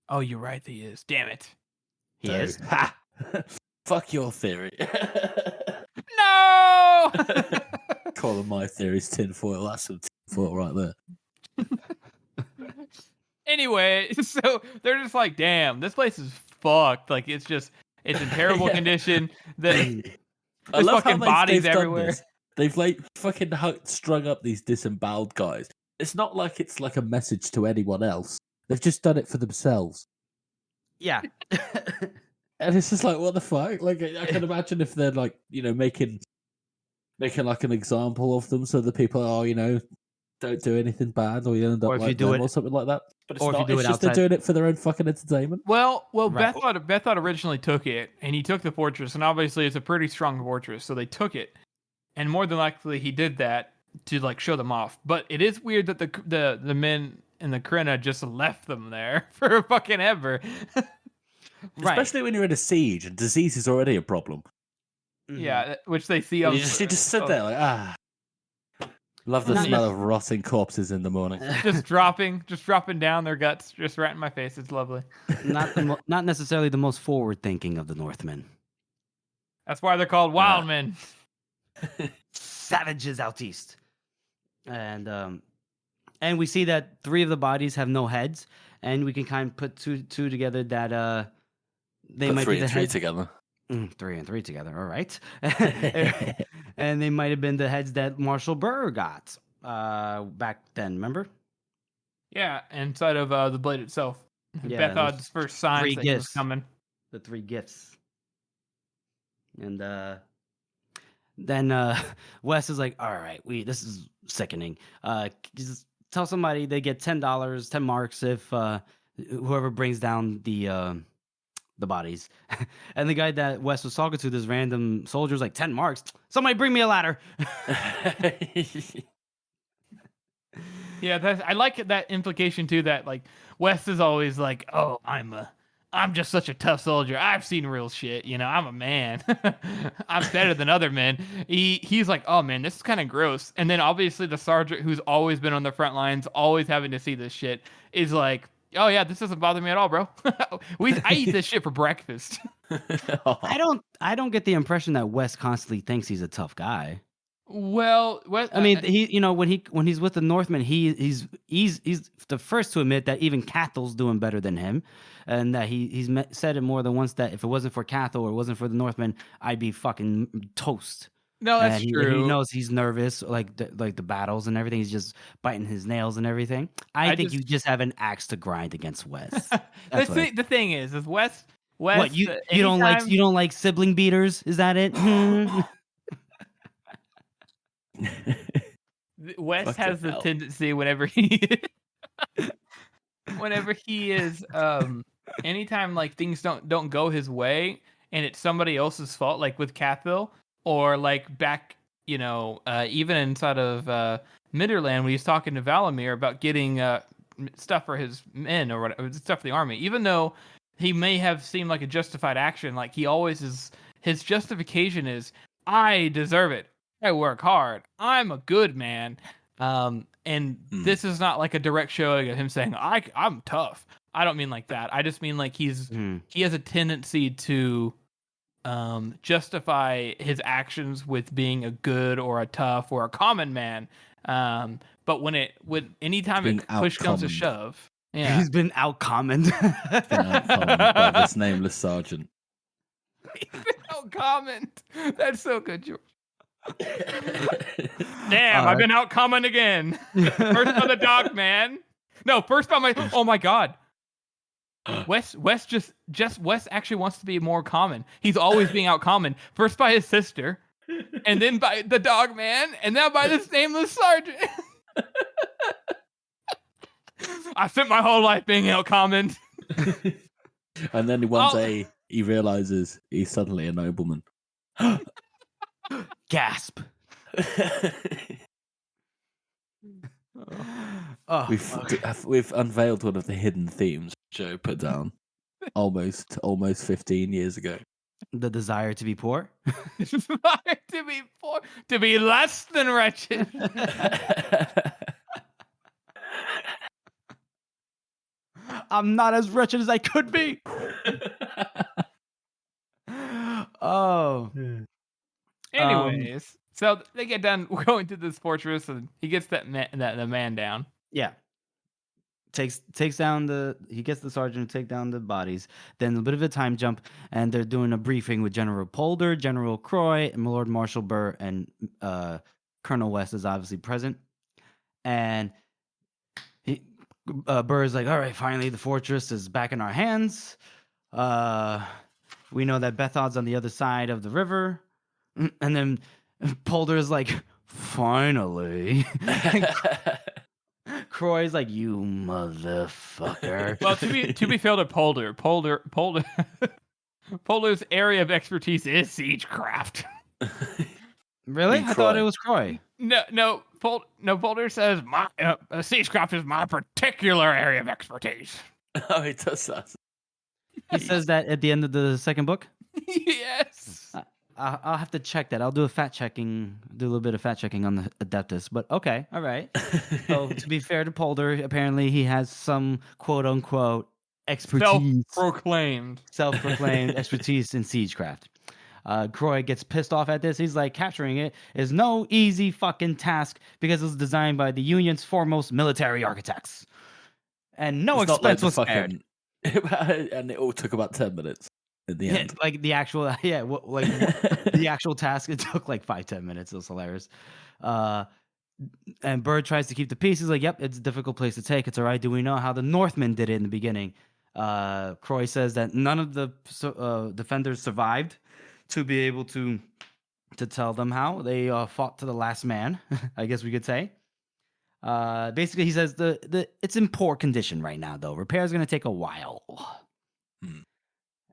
Oh, you're right. He is. Damn it. He is. Ha! Fuck your theory. No. Calling my theories tinfoil. That's some tinfoil right there. Anyway, so they're just like, damn, this place is fucked. Like, it's in terrible condition. There's fucking bodies everywhere. They've fucking strung up these disemboweled guys. It's not like it's like a message to anyone else. They've just done it for themselves. Yeah. And it's just like, what the fuck? Like, I can imagine if they're like, making like an example of them, so the people are, don't do anything bad, or you end up like them, or something like that. But it's not. It's just they're doing it for their own fucking entertainment. Well, right. Bethod originally took it, and he took the fortress, and obviously it's a pretty strong fortress, so they took it, and more than likely he did that to like show them off. But it is weird that the men in the Crinna just left them there for fucking ever. Right. Especially when you're in a siege and disease is already a problem. Yeah, which they see. You just sit there like, love the smell of rotting corpses in the morning. just dropping down their guts, just right in my face. It's lovely. Not necessarily the most forward thinking of the Northmen. That's why they're called wild men. Savages out east. And we see that 3 of the bodies have no heads, and we can kind of put two together that they might be the 3 heads together. 3 and 3 together, all right. And they might have been the heads that Marshal Burr got back then, remember? Yeah, inside of the blade itself. Yeah, Bethod's first signs that he was coming. The 3 gifts. And Then Wes is like, all right, this is sickening. Just tell somebody they get $10, 10 marks if whoever brings down the bodies. And the guy that Wes was talking to, this random soldier, was like, 10 marks? Somebody bring me a ladder. Yeah, I like that implication too. That like Wes is always like, "Oh, I'm just such a tough soldier. I've seen real shit. You know, I'm a man. I'm better than other men." He's like, "Oh man, this is kind of gross." And then obviously the sergeant, who's always been on the front lines, always having to see this shit, is like, "Oh yeah, this doesn't bother me at all, bro. I eat this shit for breakfast." I don't get the impression that Wes constantly thinks he's a tough guy. Well, I mean, when he's with the Northmen, he's the first to admit that even Cathal's doing better than him, and that he's said it more than once that if it wasn't for Cathal or it wasn't for the Northmen, I'd be fucking toast. no, that's And true. He knows he's nervous, like the battles and everything. He's just biting his nails and everything. I think you just have an axe to grind against Wes. The thing is Wes. What you don't like sibling beaters? Is that it? Wes has the tendency whenever he is anytime like things don't go his way and it's somebody else's fault, like with Cathville or like back, even inside of Midderland when he's talking to Valamir about getting stuff for his men or whatever, stuff for the army, even though he may have seemed like a justified action, like he always is, his justification is, I deserve it. I work hard. I'm a good man. This is not like a direct showing of him saying, I'm tough. I don't mean like that. I just mean like he has a tendency to justify his actions with being a good or a tough or a common man. But anytime push comes to shove, yeah. He's been outcommoned. By this nameless sergeant. He's been outcommoned. That's so good, George. Damn, I've been outcommoned again. First by the dog man. No, first by my. Oh my god. Wes actually wants to be more common. He's always being outcommon. First by his sister, and then by the dog man, and now by this nameless sergeant. I spent my whole life being outcommoned. And then one day he realizes he's suddenly a nobleman. Gasp. We've unveiled one of the hidden themes Joe put down almost 15 years ago. The desire to be poor? To be poor, to be less than wretched. I'm not as wretched as I could be. Oh. Anyways, so they get done going to this fortress, and he gets the man down. Yeah. Takes down he gets the sergeant to take down the bodies. Then a bit of a time jump, and they're doing a briefing with General Polder, General Croy, and Lord Marshal Burr, and Colonel West is obviously present. And Burr is like, all right, finally the fortress is back in our hands. We know that Bethod's on the other side of the river. And then Polder is like, finally. Croy's like, you motherfucker. Well, to be fair to Polder's area of expertise is siegecraft. Really? I thought it was Croy. No. Polder says my siegecraft is my particular area of expertise. Oh, he does that. He says that at the end of the second book. Yes. I'll have to check that. I'll do a little bit of fact checking on the Adeptus. But okay, all right. So to be fair to Polder, apparently he has some quote unquote expertise, self-proclaimed expertise in siegecraft. Croy gets pissed off at this. He's like, capturing it is no easy fucking task because it was designed by the Union's foremost military architects, and no expense was spared. And it all took about 10 minutes. At the end. Like the actual, the actual task, it took like 5-10 minutes. It was hilarious. And Burr tries to keep the peace. He's like, yep, it's a difficult place to take. It's all right. Do we know how the Northmen did it in the beginning? Croy says that none of the defenders survived to be able to to tell them how they fought to the last man, I guess we could say. Basically, he says it's in poor condition right now, though. Repair's going to take a while. Hmm.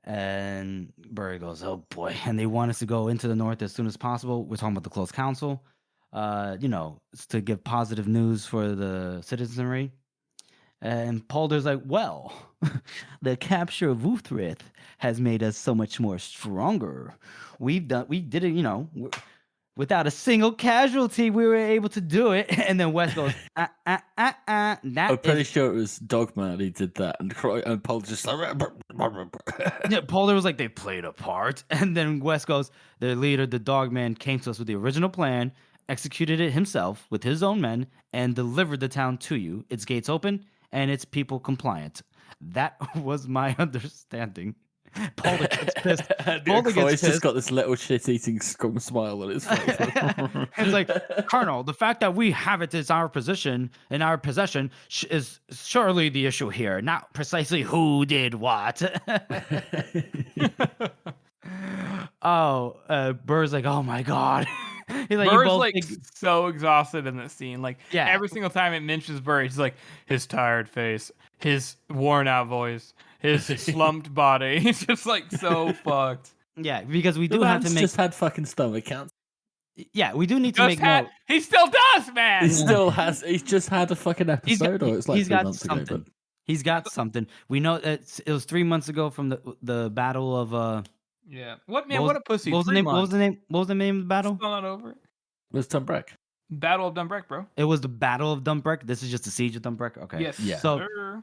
And Burr goes, oh boy. And they want us to go into the north as soon as possible. We're talking about the close council. It's to give positive news for the citizenry. And Polder's like, well, the capture of Uthrith has made us so much more stronger. We did it, without a single casualty, we were able to do it. And then West goes, I'm pretty sure it was Dogman who did that, and Paul just like. Yeah, Polder was like, they played a part. And then West goes, their leader, the Dogman, came to us with the original plan, executed it himself with his own men, and delivered the town to you. Its gates open and its people compliant. That was my understanding. Polder gets pissed. Polder gets pissed. Just got this little shit-eating scum smile on his face. It's like, Colonel, the fact that we have it as our position in our possession is surely the issue here, not precisely who did what. Burr's like, oh my god. He's like, Burr's like so exhausted in this scene. Like, yeah. Every single time it mentions Burr, he's like, his tired face, his worn out voice, his slumped body. He's just like so fucked. Yeah, because we do have to make. Just had fucking stomach cancer. Yeah, we do need to make more. He still does, man. He still has. He's just had a fucking episode, or it's like 3 months ago. But he's got something. We know it was 3 months ago from the battle of. Yeah. What a pussy. What was the name? What was the name? What was the name of the battle? Still not over. It was Dumbreck. Battle of Dumbreck, bro. It was the Battle of Dumbreck. This is just the siege of Dumbreck. Okay. Yes. Yeah.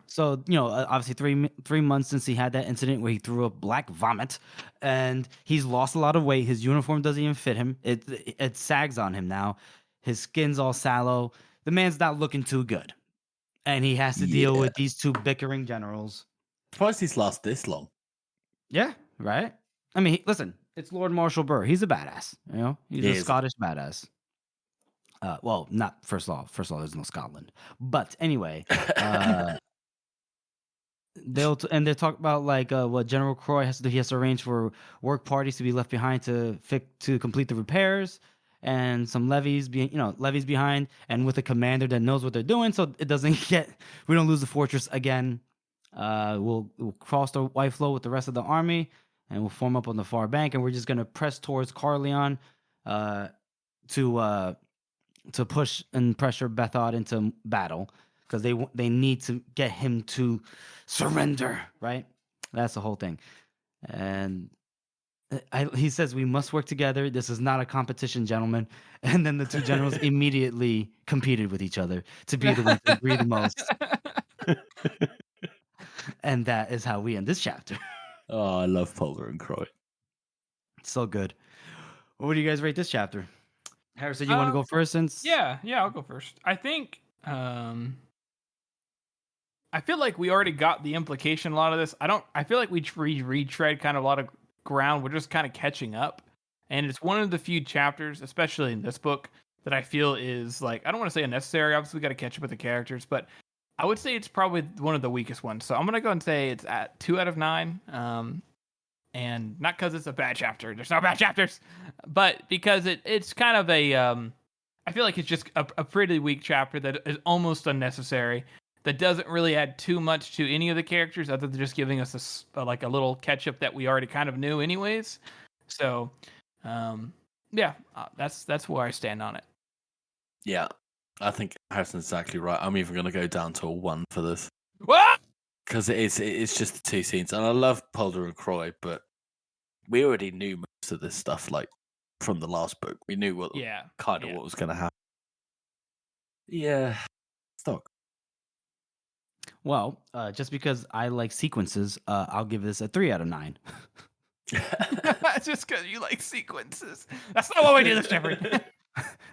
So obviously 3 months since he had that incident where he threw up black vomit, and he's lost a lot of weight. His uniform doesn't even fit him. It sags on him now. His skin's all sallow. The man's not looking too good, and he has to deal with these two bickering generals. Surprised he's last this long. Yeah. Right. I mean, listen, it's Lord Marshal Burr. He's a badass. He's a Scottish badass. Well, not first of all, there's no Scotland. But anyway, they'll talk about like what General Croy has to do. He has to arrange for work parties to be left behind to complete the repairs, and some levies behind, and with a commander that knows what they're doing, so it doesn't we don't lose the fortress again. We'll cross the White Flow with the rest of the army, and we'll form up on the far bank, and we're just gonna press towards Carleon, to push and pressure Bethod into battle, because they need to get him to surrender, right? That's the whole thing. And he says, we must work together. This is not a competition, gentlemen. And then the two generals immediately competed with each other to be the one to agree the most. And that is how we end this chapter. Oh, I love Polder and Croy. So good. What do you guys rate this chapter? Harrison, you want to go first? Yeah, I'll go first. I think I feel like we already got the implication a lot of this. I feel like we retread kind of a lot of ground. We're just kind of catching up, and it's one of the few chapters, especially in this book, that I feel is like, I don't want to say unnecessary. Obviously, we got to catch up with the characters, but I would say it's probably one of the weakest ones. So I'm gonna go and say it's at 2 out of 9. And not because it's a bad chapter. There's no bad chapters. But because it's kind of I feel like it's just a pretty weak chapter that is almost unnecessary. That doesn't really add too much to any of the characters, other than just giving us a little catch-up that we already kind of knew anyways. So, that's where I stand on it. Yeah, I think Harrison's exactly right. I'm even going to go down to a 1 for this. What? Because it's just the two scenes. And I love Polder and Croy, but we already knew most of this stuff, like, from the last book. We knew what was going to happen. Yeah. Stock. Well, just because I like sequences, I'll give this a 3 out of 9. Just because you like sequences. That's not what we do this, Jeffrey.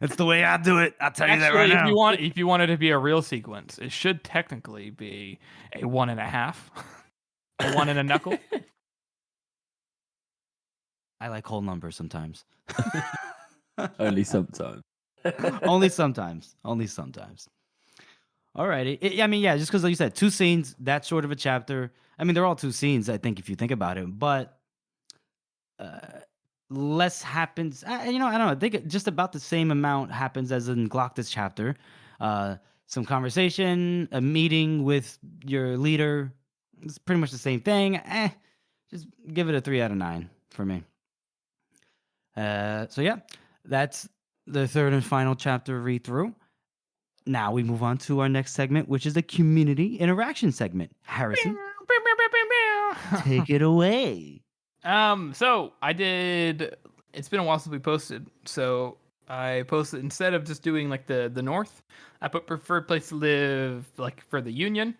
It's the way I do it. I'll tell you that right now. If you want it to be a real sequence, it should technically be a 1.5. A 1 and a knuckle. I like whole numbers sometimes. Only sometimes. Only sometimes. Alrighty. I mean, yeah, just because like you said, 2 scenes, that short of a chapter. I mean, they're all 2 scenes, I think, if you think about it. But less happens. I don't know. I think just about the same amount happens as in Gloctus chapter. Some conversation, a meeting with your leader. It's pretty much the same thing. Just give it a 3 out of 9 for me. So yeah, that's the third and final chapter read through. Now we move on to our next segment, which is the community interaction segment. Harrison, take it away. So I did. It's been a while since we posted, so I posted instead of just doing like the North, I put preferred place to live like for the Union,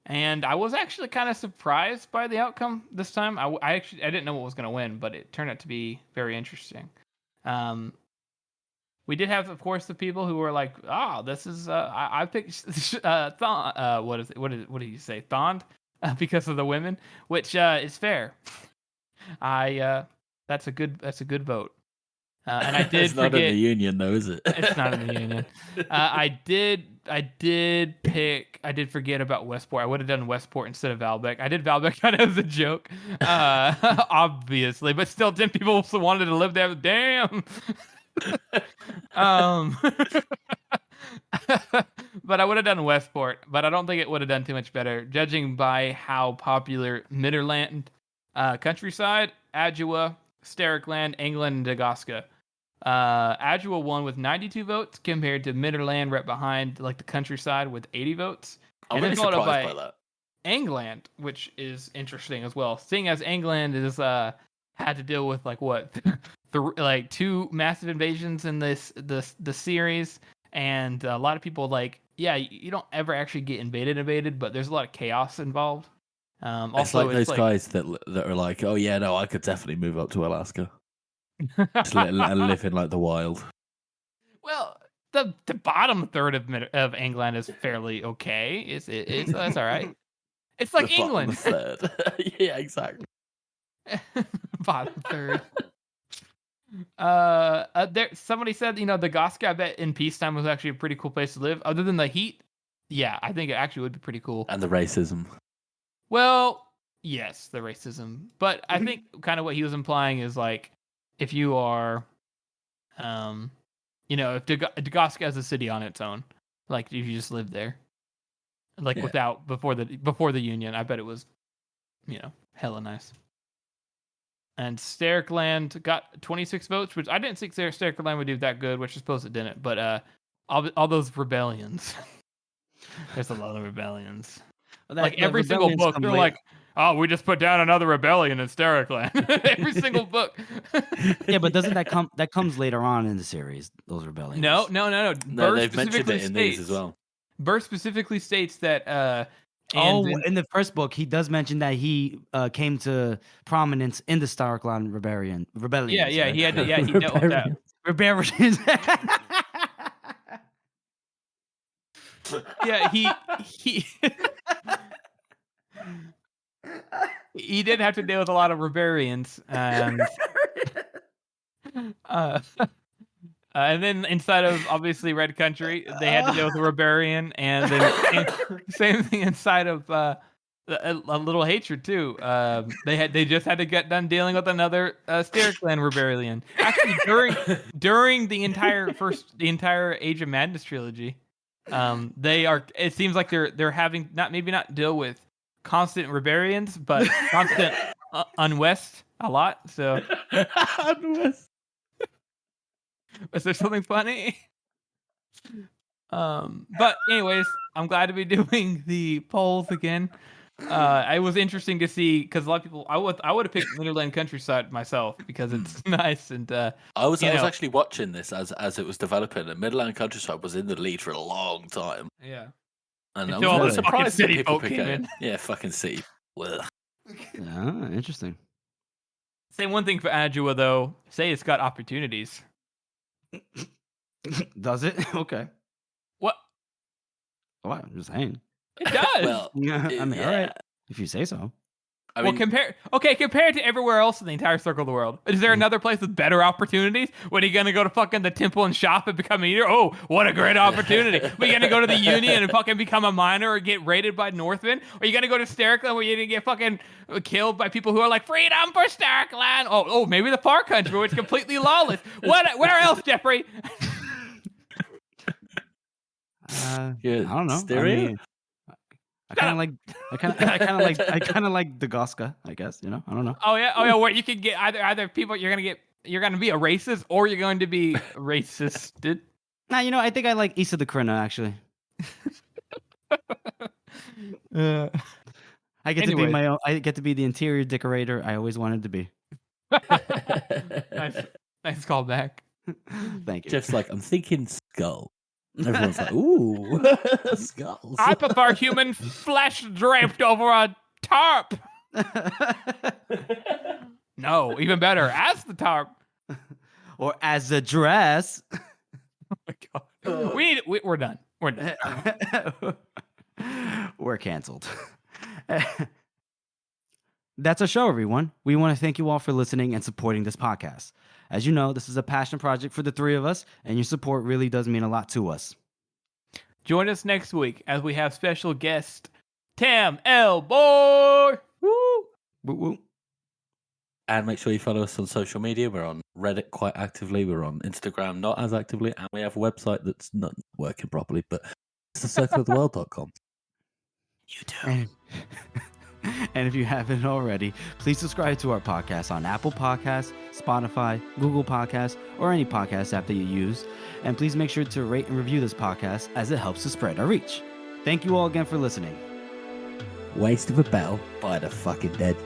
and I was actually kind of surprised by the outcome this time. I didn't know what was going to win, but it turned out to be very interesting. We did have, of course, the people who were like, "Oh, this is I picked what do you say, Thond, because of the women," which is fair. That's a good vote. And I did It's not in the Union, though, is it? It's not in the Union. I did forget about Westport. I would have done Westport instead of Valbec. I did Valbec kind of as a joke, obviously, but still, 10 people also wanted to live there. Damn. But I would have done Westport, but I don't think it would have done too much better, judging by how popular Midderland, countryside, Adua, Stericland, England, and Dagosca. Adua won with 92 votes compared to Midderland right behind, like the countryside, with 80 votes. I'm really surprised by that. England, which is interesting as well, seeing as England is had to deal with like what, like 2 massive invasions in the series, and a lot of people like, yeah, you don't ever actually get invaded, but there's a lot of chaos involved. Also, it's like those guys that are like, oh yeah, no, I could definitely move up to Alaska, just live in like the wild. Well, the bottom third of England is fairly okay. It's that's all right. It's like The England. bottom third. Yeah, exactly. Bottom third. Somebody said, the Goska, I bet in peacetime was actually a pretty cool place to live. Other than the heat, yeah, I think it actually would be pretty cool. And the racism. Well, yes, the racism, but I think kind of what he was implying is like, if you are, if Dagosca has a city on its own, like if you just live there, like before the Union, I bet it was, hella nice. And Stericland got 26 votes, which I didn't think Stericland would do that good, which I suppose it didn't. But all those rebellions, there's a lot of rebellions. Like every single book, they're like, "Oh, we just put down another rebellion in Stericland." Every single book. Yeah, but doesn't that comes later on in the series? Those rebellions. No. No, they've mentioned it in these as well. Burr specifically states that. In the first book, he does mention that he came to prominence in the Starkland rebellion. Yeah, right? He dealt with that. Rebellions. Yeah, he did have to deal with a lot of rebellions, and then inside of obviously Red Country, they had to deal with a rebellion, and then same thing inside of a little hatred too. They just had to get done dealing with another Stericland rebellion. Actually, during the entire Age of Madness trilogy, it seems like they're having not deal with constant rebellions, but constant unwest a lot. So Unwest. Was there something funny? But anyways, I'm glad to be doing the polls again. It was interesting to see because a lot of people. I would have picked Midland Countryside myself because it's nice and. I was actually watching this as it was developing, and Midland Countryside was in the lead for a long time. Yeah. And Until I was all the surprised that city people folk pick came it. in. Yeah, fucking city. Well. Interesting. Say one thing for Adua though. Say it's got opportunities. Does it? Okay. What? What? I'm just saying. It does. Well, Yeah, I mean, all right. If you say so. I Well, mean, compared to everywhere else in the entire circle of the world, is there another place with better opportunities? What, are you gonna go to fucking the temple and shop and become a eater? Oh, what a great opportunity! Are you gonna go to the Union and fucking become a miner or get raided by Northmen? Or are you gonna go to Sterkland where you're gonna get fucking killed by people who are like freedom for Sterkland? Oh, maybe the Far Country where it's completely lawless. Where else, Jeffrey? I don't know. Stereo? I kind of like Dagoska, I guess. You know, I don't know. Oh yeah. Where you can get either people you're gonna be a racist or you're going to be racisted. Nah, you know, I think I like East of the Krina actually. I get to be my own. I get to be the interior decorator I always wanted to be. Nice callback. Thank you. Jeff's like, I'm thinking skull. Everyone's like, ooh, skulls. I prefer human flesh draped over a tarp. No, even better, as the tarp. Or as a dress. Oh my god. We're done. We're done. We're canceled. That's our show, everyone. We want to thank you all for listening and supporting this podcast. As you know, this is a passion project for the three of us, and your support really does mean a lot to us. Join us next week as we have special guest Tam L. Boy. Woo! Woo woo. And make sure you follow us on social media. We're on Reddit quite actively. We're on Instagram not as actively. And we have a website that's not working properly, but it's thecircleoftheworld.com. You do. And if you haven't already, please subscribe to our podcast on Apple Podcasts, Spotify, Google Podcasts, or any podcast app that you use. And please make sure to rate and review this podcast as it helps to spread our reach. Thank you all again for listening. Waste of a bell by the fucking dead.